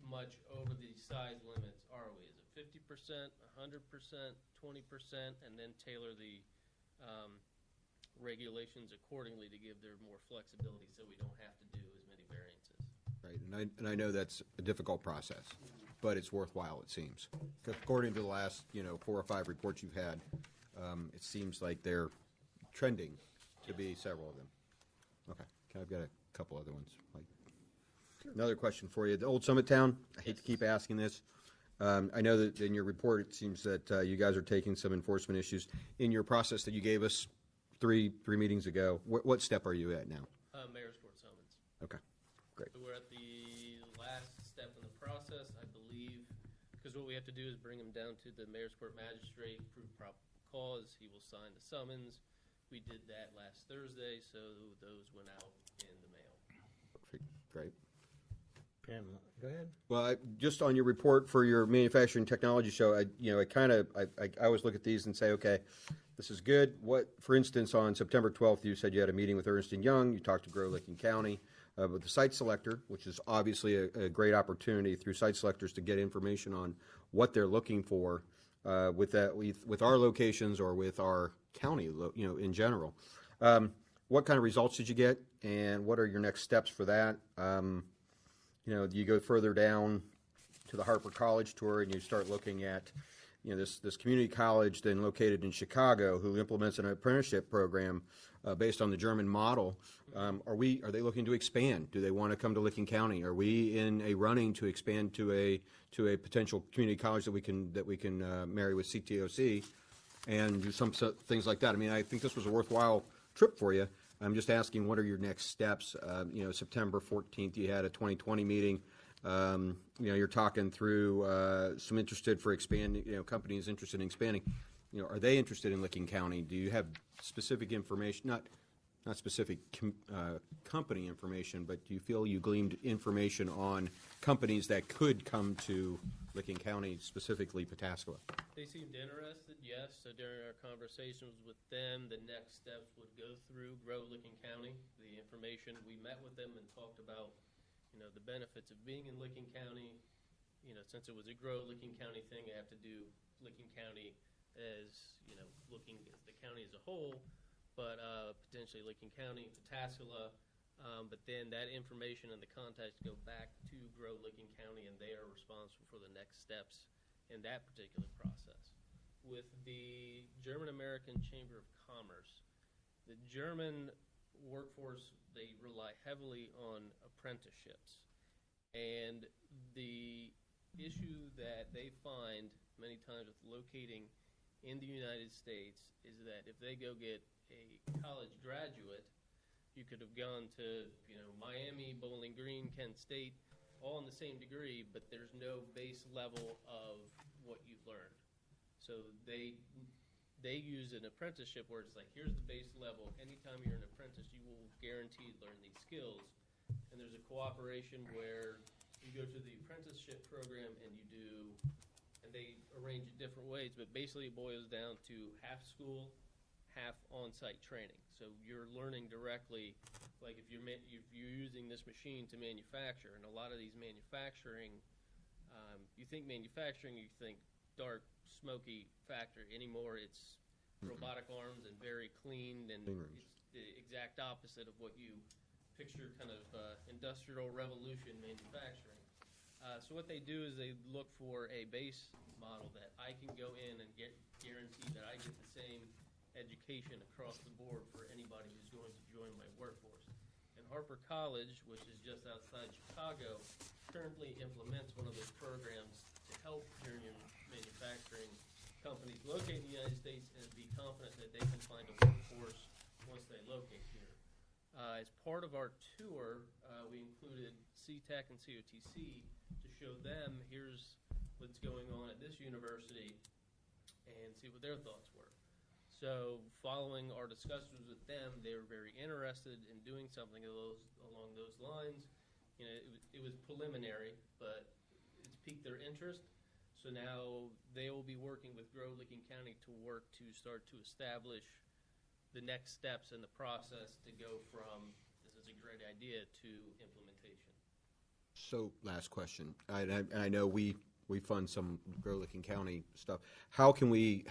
much over the size limits are we? Is it 50%, 100%, 20%, and then tailor the regulations accordingly to give there more flexibility so we don't have to do as many variances. Right, and I know that's a difficult process, but it's worthwhile, it seems. According to the last, 4 or 5 reports you've had, it seems like they're trending to be several of them. Okay, I've got a couple other ones. Another question for you. The Old Summit Town, I hate to keep asking this. I know that in your report, it seems that you guys are taking some enforcement issues. In your process that you gave us three meetings ago, what step are you at now? Mayor's Court summons. Okay, great. So we're at the last step in the process, I believe, because what we have to do is bring him down to the Mayor's Court magistrate, prove probable cause. He will sign the summons. We did that last Thursday, so those went out in the mail. Perfect, great. Pam, go ahead. Well, just on your report for your manufacturing technology show, I always look at these and say, okay, this is good. What, for instance, on September 12th, you said you had a meeting with Ernst & Young. You talked to Grow-Licking County with the site selector, which is obviously a great opportunity through site selectors to get information on what they're looking for with our locations or with our county, in general. What kind of results did you get, and what are your next steps for that? Do you go further down to the Harper College tour and you start looking at, this community college then located in Chicago who implements an apprenticeship program based on the German model? Are they looking to expand? Do they want to come to Licking County? Are we in a running to expand to a potential community college that we can marry with CTOC and do some things like that? I mean, I think this was a worthwhile trip for you. I'm just asking, what are your next steps? September 14th, you had a 2020 meeting. You're talking through some interested for expanding, companies interested in expanding. Are they interested in Licking County? Do you have specific information, not specific company information, but do you feel you gleaned information on companies that could come to Licking County, specifically Pataskala? They seemed interested, yes. So during our conversations with them, the next steps would go through Grow Licking County. The information, we met with them and talked about, the benefits of being in Licking County. Since it was a Grow Licking County thing, I have to do Licking County as, looking at the county as a whole, but potentially Licking County, Pataskala. But then that information and the contacts go back to Grow Licking County, and they are responsible for the next steps in that particular process. With the German American Chamber of Commerce, the German workforce, they rely heavily on apprenticeships. And the issue that they find many times with locating in the United States is that if they go get a college graduate, you could have gone to, Miami, Bowling Green, Kent State, all in the same degree, but there's no base level of what you've learned. So they use an apprenticeship where it's like, here's the base level. Anytime you're an apprentice, you will guaranteed learn these skills. And there's a cooperation where you go to the apprenticeship program and they arrange it different ways, but basically it boils down to half school, half on-site training. So you're learning directly, like if you're using this machine to manufacture, and a lot of these manufacturing, you think manufacturing, you think dark, smoky factory. Anymore, it's robotic arms and very clean, and it's the exact opposite of what you picture kind of industrial revolution manufacturing. So what they do is they look for a base model that I can go in and guarantee that I get the same education across the board for anybody who's going to join my workforce. And Harper College, which is just outside Chicago, currently implements one of those programs to help union manufacturing companies locate in the United States and be confident that they can find a workforce once they locate here. As part of our tour, we included CTEC and COTC to show them here's what's going on at this university and see what their thoughts were. So following our discussions with them, they were very interested in doing something along those lines. It was preliminary, but it's piqued their interest. So now they will be working with Grow-Licking County to work to start to establish the next steps in the process to go from, this is a great idea, to implementation. So, last question. I know we fund some Grow-Licking County stuff. How can we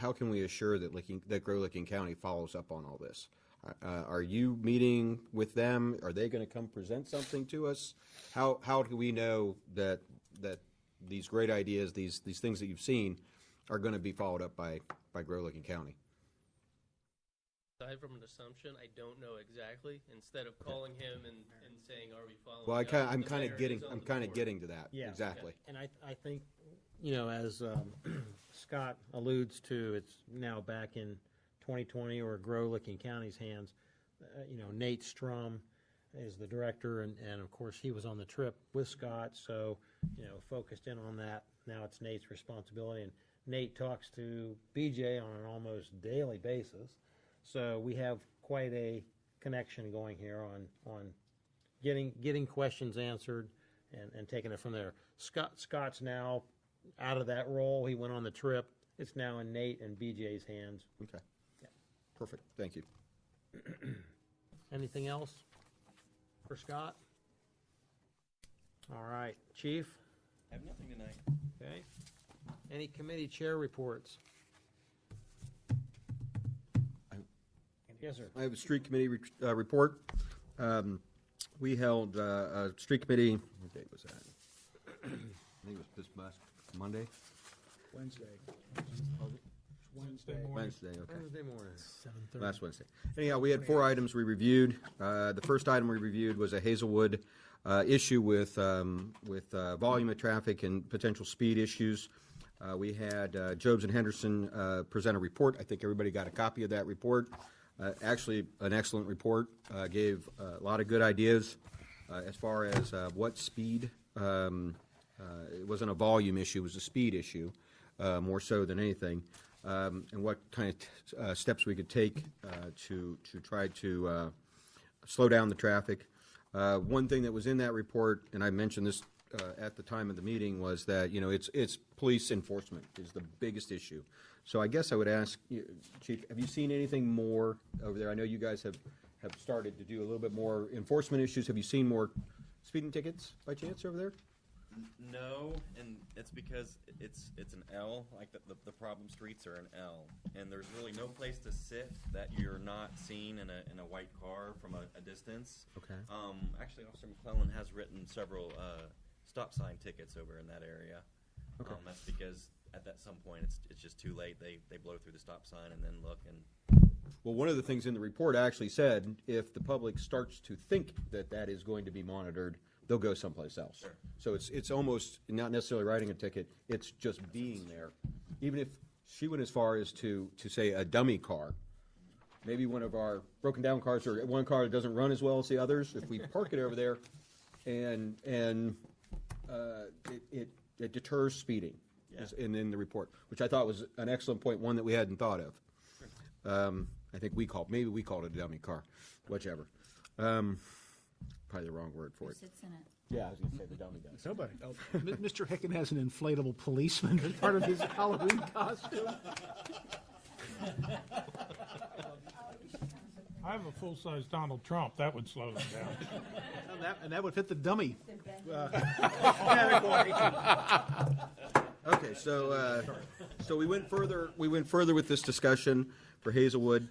assure that Grow-Licking County follows up on all this? Are you meeting with them? Are they going to come present something to us? How do we know that these great ideas, these things that you've seen, are going to be followed up by Grow-Licking County? Aside from an assumption, I don't know exactly. Instead of calling him and saying, "Are we following?" Well, up?" I'm the kind mayor of getting is on the board. getting to that. Yeah. Exactly. And I think, as Scott alludes to, it's now back in 2020 or Grow-Licking County's hands. Nate Strum is the director, and of course, he was on the trip with Scott, so, focused in on that. Now it's Nate's responsibility, and Nate talks to BJ on an almost daily basis. So we have quite a connection going here on getting questions answered and taking it from there. Scott's now out of that role. He went on the trip. It's now in Nate and BJ's hands. Okay. Perfect. Thank you. Anything else for Scott? All right, Chief? I have nothing tonight. Okay. Any committee chair reports? Yes, sir. I have a street committee report. We held a street committee, what date was that? I think it was this last Monday? Wednesday. Wednesday morning. Wednesday, okay. Wednesday morning. 7:30. Last Wednesday. Anyhow, we had 4 items we reviewed. The first item we reviewed was a Hazelwood issue with volume of traffic and potential speed issues. We had Jobes and Henderson present a report. I think everybody got a copy of that report. Actually, an excellent report. Gave a lot of good ideas as far as what speed. It wasn't a volume issue, it was a speed issue, more so than anything. And what kind of steps we could take to try to slow down the traffic. One thing that was in that report, and I mentioned this at the time of the meeting, was that it's police enforcement is the biggest issue. So I guess I would ask you, Chief, have you seen anything more over there? I know you guys have started to do a little bit more enforcement issues. Have you seen more speeding tickets by chance over there? No, and it's because it's an L, like the problem streets are an L, and there's really no place to sit that you're not seen in a white car from a distance. Okay. Actually, Officer McClellan has written several stop sign tickets over in that area. Okay. That's because at some point it's just too late. They blow through the stop sign and then look and. Well, one of the things in the report actually said if the public starts to think that is going to be monitored, they'll go someplace else. Sure. So it's almost not necessarily writing a ticket, it's just being there. Even if she went as far as to say a dummy car, maybe one of our broken down cars or one car that doesn't run as well as the others, if we park it over there and it deters speeding. Yeah. In the report, which I thought was an excellent point, one that we hadn't thought of. I think maybe we called it a dummy car, whichever. Probably the wrong word for it. Who sits in it? Yeah, I was going to say the dummy does. Nobody. Mr. Hicken has an inflatable policeman as part of his Halloween costume. I have a full-size Donald Trump. That would slow them down. And that would fit the dummy. Okay, so we went further. We went further with this discussion for Hazelwood.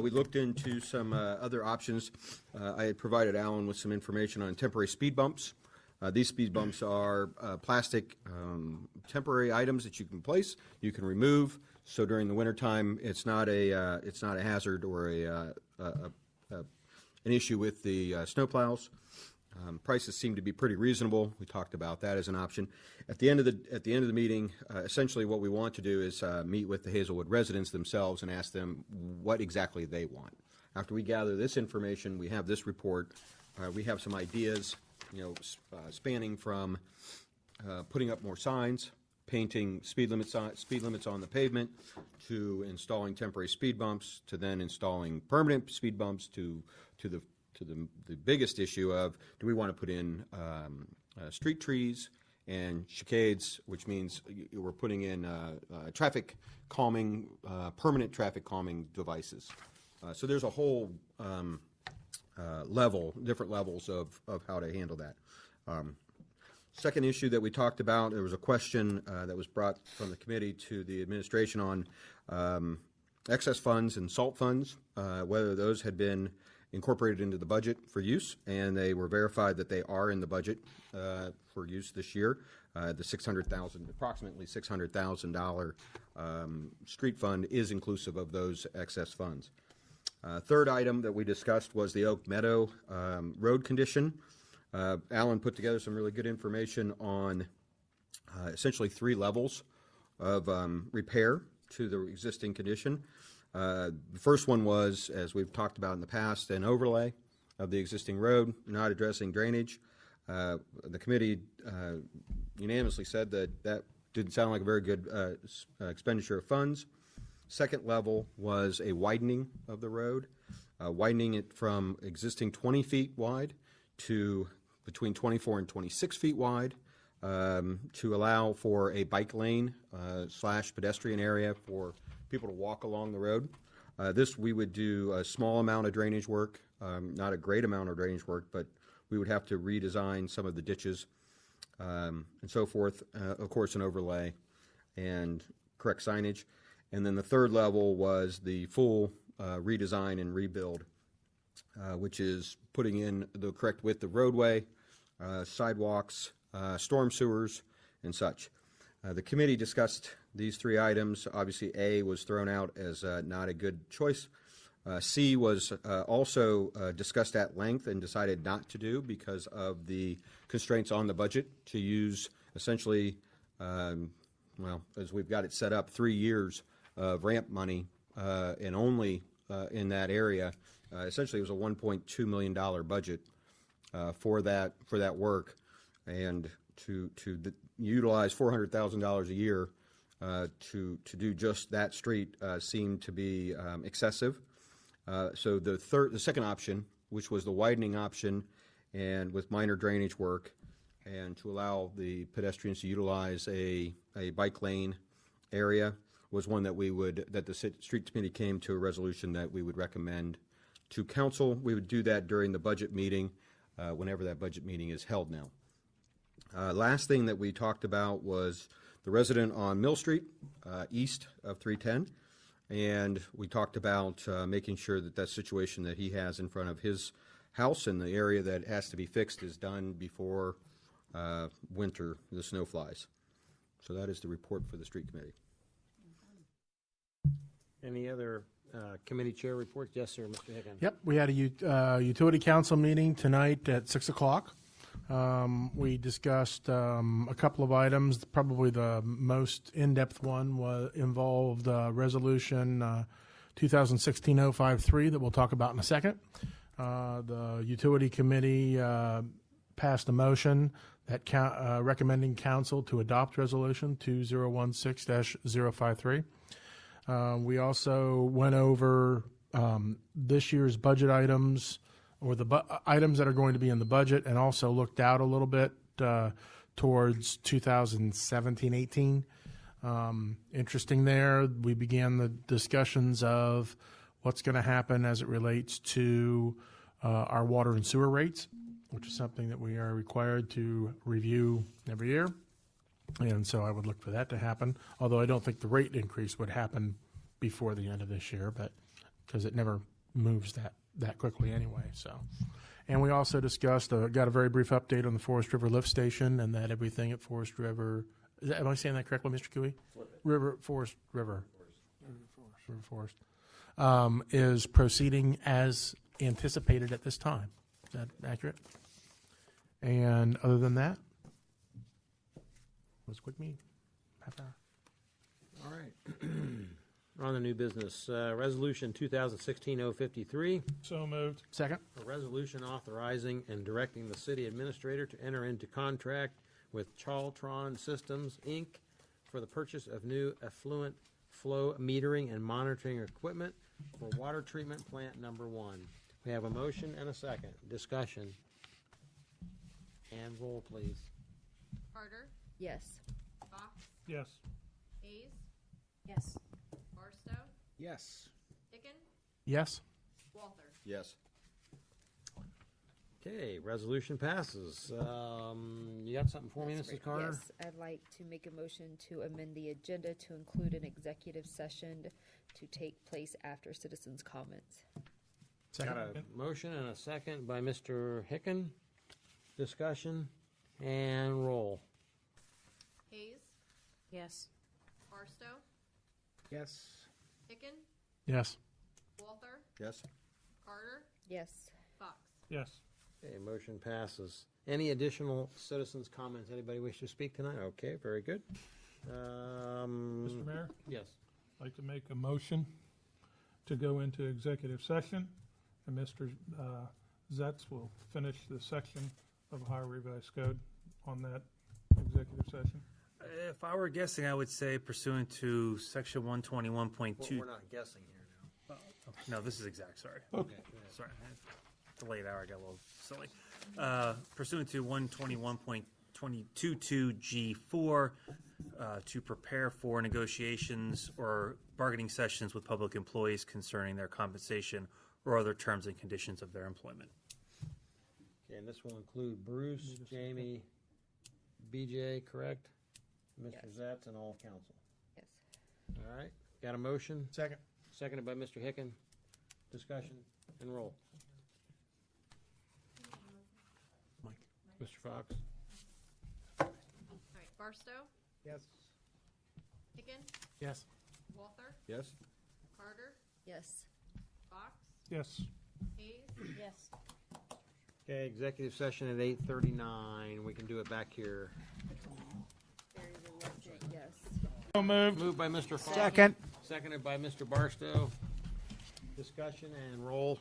We looked into some other options. I had provided Alan with some information on temporary speed bumps. These speed bumps are plastic temporary items that you can place, you can remove. So during the wintertime, it's not a hazard or an issue with the snowplows. Prices seem to be pretty reasonable. We talked about that as an option. At the end of the meeting, essentially what we want to do is meet with the Hazelwood residents themselves and ask them what exactly they want. After we gather this information, we have this report. We have some ideas, spanning from putting up more signs, painting speed limits on the pavement, to installing temporary speed bumps, to then installing permanent speed bumps, to the biggest issue of, do we want to put in street trees and chicades, which means we're putting in traffic calming, permanent traffic calming devices. So there's a whole different levels of how to handle that. Second issue that we talked about, there was a question that was brought from the committee to the administration on excess funds and SALT funds, whether those had been incorporated into the budget for use, and they were verified that they are in the budget for use this year. The approximately $600,000 street fund is inclusive of those excess funds. Third item that we discussed was the Oak Meadow road condition. Alan put together some really good information on essentially 3 levels of repair to the existing condition. The first one was, as we've talked about in the past, an overlay of the existing road, not addressing drainage. The committee unanimously said that that didn't sound like a very good expenditure of funds. Second level was a widening of the road, widening it from existing 20 feet wide to between 24 and 26 feet wide, to allow for a bike lane / pedestrian area for people to walk along the road. This we would do a small amount of drainage work, not a great amount of drainage work, but we would have to redesign some of the ditches and so forth. Of course, an overlay and correct signage. And then the third level was the full redesign and rebuild, which is putting in the correct width of roadway, sidewalks, storm sewers, and such. The committee discussed these 3 items. Obviously, A was thrown out as not a good choice. C was also discussed at length and decided not to do because of the constraints on the budget to use essentially, as we've got it set up, 3 years of ramp money and only in that area. Essentially, it was a $1.2 million budget for that work, and to utilize $400,000 a year to do just that street seemed to be excessive. So the second option, which was the widening option, and with minor drainage work, and to allow the pedestrians to utilize a bike lane area, was one that the street committee came to a resolution that we would recommend to council. We would do that during the budget meeting, whenever that budget meeting is held now. Last thing that we talked about was the resident on Mill Street, east of 310. And we talked about making sure that that situation that he has in front of his house and the area that has to be fixed is done before winter, the snow flies. So that is the report for the street committee. Any other committee chair reports? Yes, sir, Mr. Higgins. Yep, we had a utility council meeting tonight at 6 o'clock. We discussed a couple of items. Probably the most in-depth one involved Resolution 2016-053 that we'll talk about in a second. The utility committee passed a motion that recommending council to adopt Resolution 2016-053. We also went over this year's budget items, or the items that are going to be in the budget, and also looked out a little bit towards 2017-18. Interesting there, we began the discussions of what's going to happen as it relates to our water and sewer rates, which is something that we are required to review every year. And so I would look for that to happen, although I don't think the rate increase would happen before the end of this year, but because it never moves that quickly anyway. So, and we also discussed, got a very brief update on the Forest River lift station, and that everything at Forest River, am I saying that correctly, Mr. Cooey? Forest River is proceeding as anticipated at this time. Is that accurate? And other than that, it was a quick meeting, half hour. All right. On the new business, Resolution 2016-053. So moved. Second. A resolution authorizing and directing the city administrator to enter into contract with Charltron Systems, Inc. for the purchase of new effluent flow metering and monitoring equipment for water treatment plant number 1. We have a motion and a second. Discussion. And roll, please. Harder, Yes. Fox, Yes. Hayes, Yes. Barstow, Yes. Hicken, Yes. Walther. Yes. Okay, resolution passes. You got something for me, That's Mrs. great. Carter? Yes, I'd like to make a motion to amend the agenda to include an executive session to take place after citizens' comments. Got a motion and a second by Mr. Hicken. Discussion and roll. Hayes, Yes. Barstow, Yes. Hicken, Yes. Walther, Yes. Carter, Yes. Fox. Yes. Okay, motion passes. Any additional citizens' comments? Anybody wish to speak tonight? Okay, very good. Mr. Mayor, Yes. I'd like to make a motion to go into executive session, and Mr. Zetz will finish the section of Ohio Revised Code on that executive session. If I were guessing, I would say pursuant to section 121.2. We're not guessing here now. No, this is exact, sorry. Okay. Sorry, the late hour, I got a little silly. Pursuant to 121.22G4, to prepare for negotiations or bargaining sessions with public employees concerning their compensation or other terms and conditions of their employment. Okay, and this will include Bruce, Jamie, BJ, correct? Mr. Zetz and all council. Yes. All right, got a motion? Second. Seconded by Mr. Hicken. Discussion and roll. Mike. Mr. Fox? All right, Barstow, Yes. Hicken, Yes. Walther, Yes. Carter, Yes. Fox, Yes. Hayes, Yes. Okay, executive session at 8:39. We can do it back here. Very reluctant, yes. So moved. Moved by Mr. Fox. Second. Seconded by Mr. Barstow. Discussion and roll.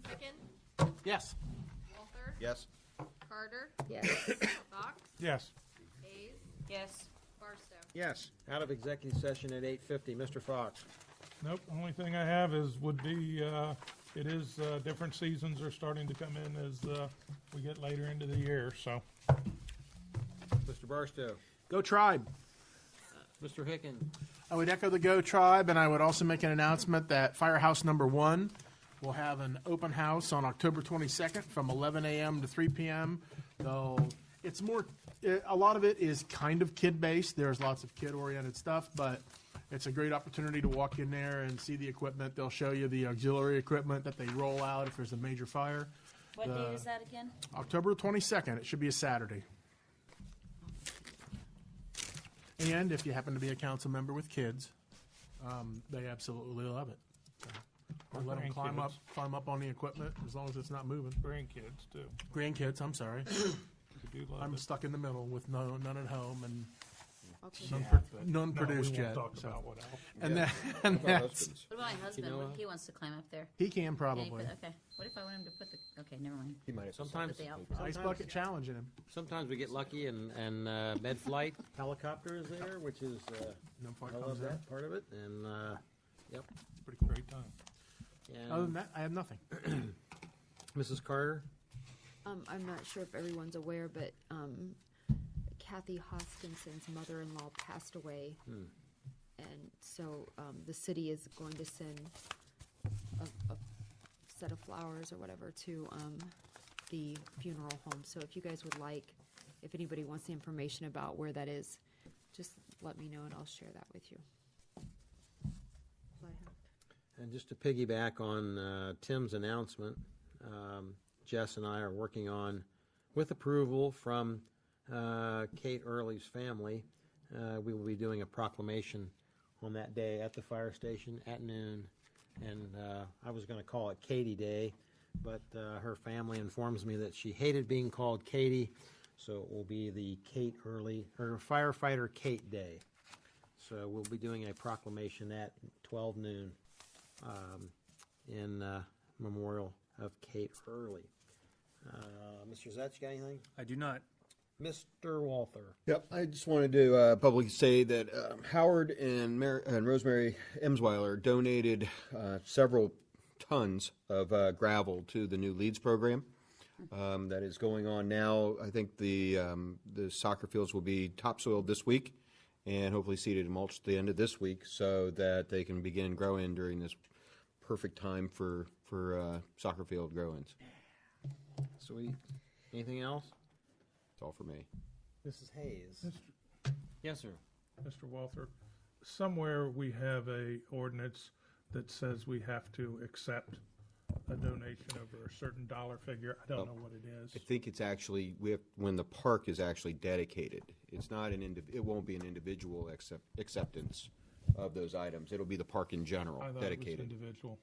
Hicken, Yes. Walther, Yes. Carter, Yes. Fox, Yes. Hayes, Yes. Barstow. Yes. Out of executive session at 8:50. Mr. Fox? Nope, only thing I have would be, it is, different seasons are starting to come in as, we get later into the year, so. Mr. Barstow? Go Tribe. Mr. Hicken? I would echo the Go Tribe, and I would also make an announcement that Firehouse Number 1 will have an open house on October 22nd from 11 a.m. to 3 p.m. Though it's more, a lot of it is kind of kid-based. There's lots of kid-oriented stuff, but it's a great opportunity to walk in there and see the equipment. They'll show you the auxiliary equipment that they roll out if there's a major fire. What date is that again? October 22nd. It should be a Saturday. And if you happen to be a council member with kids, they absolutely love it. Or let them climb up on the equipment as long as it's not moving. Grandkids, too. Grandkids, I'm sorry. You do love I'm it. stuck in the middle with none at home and Okay. none No, produced we yet. won't talk so. about what else. And Yeah. and About that's husbands. What about my husband? know What if what? he wants to climb up there? he can Can he probably. put- okay. What if I want him to put the? Okay, never mind. He might have to Sometimes, Put the out. Ice bucket challenging him. sometimes we get lucky and Med-Flight helicopter is there, which is, No point I love comes out. that part of it, and, yep. It's pretty cool. Great time. And Other than that, I have nothing. Mrs. Carter? I'm not sure if everyone's aware, but Kathy Hoskinson's mother-in-law passed away. And so the city is going to send a set of flowers or whatever to the funeral home. So if you guys would like, if anybody wants the information about where that is, just let me know and I'll share that with you. That's all I have. And just to piggyback on Tim's announcement, Jess and I are working on, with approval from Kate Early's family, we will be doing a proclamation on that day at the fire station at noon. And I was going to call it Katie Day, but her family informs me that she hated being called Katie, so it will be the Kate Early, or Firefighter Kate Day. So we'll be doing a proclamation at 12 noon in memorial of Kate Early. Mr. Zetch, got anything? I do not. Mr. Walther. Yep, I just wanted to publicly say that Howard and Rosemary Emsweiler donated several tons of gravel to the new LEADS program. that is going on now. I think the soccer fields will be topsoiled this week and hopefully seeded and mulched at the end of this week so that they can begin growing during this perfect time for soccer field grow-ins. Sweet. Anything else? That's all for me. Mrs. Hayes. Yes, sir. Mr. Walther, somewhere we have a ordinance that says we have to accept a donation over a certain dollar figure. I don't know what it is. I think it's actually, when the park is actually dedicated, it's not it won't be an individual acceptance of those items. It'll be the park in general, I thought dedicated. it was individual.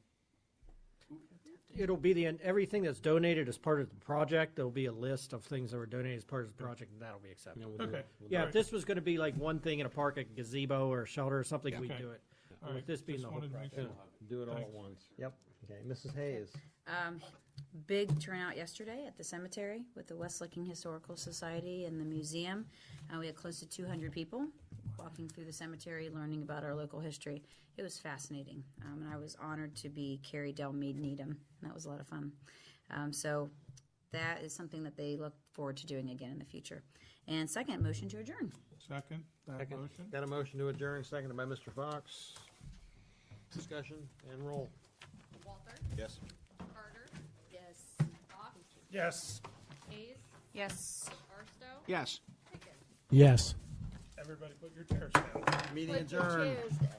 It'll be everything that's donated as part of the project. There'll be a list of things that were donated as part of the project, and that'll be accepted. Okay. Yeah, All if this was going to be like one thing in a park, a gazebo or a shelter or something, Yeah. we'd Okay. do it. All With right, this being just the whole wanted to make project. sure. Do it all at Thanks. once. Yep. Okay, Mrs. Hayes. Big turnout yesterday at the cemetery with the West Licking Historical Society and the museum. We had close to 200 people walking through the cemetery, learning about our local history. It was fascinating, and I was honored to be Carrie Del Meade Needham. That was a lot of fun. So that is something that they look forward to doing again in the future. And second, motion to adjourn. Second, that motion. Got a motion to adjourn, seconded by Mr. Fox. Discussion and roll. Walter? Yes. Carter? Yes. Fox? Yes. Hayes? Yes. Barstow? Yes. Pickett? Yes. Everybody put your chairs down. Meeting Put your adjourned. chairs down.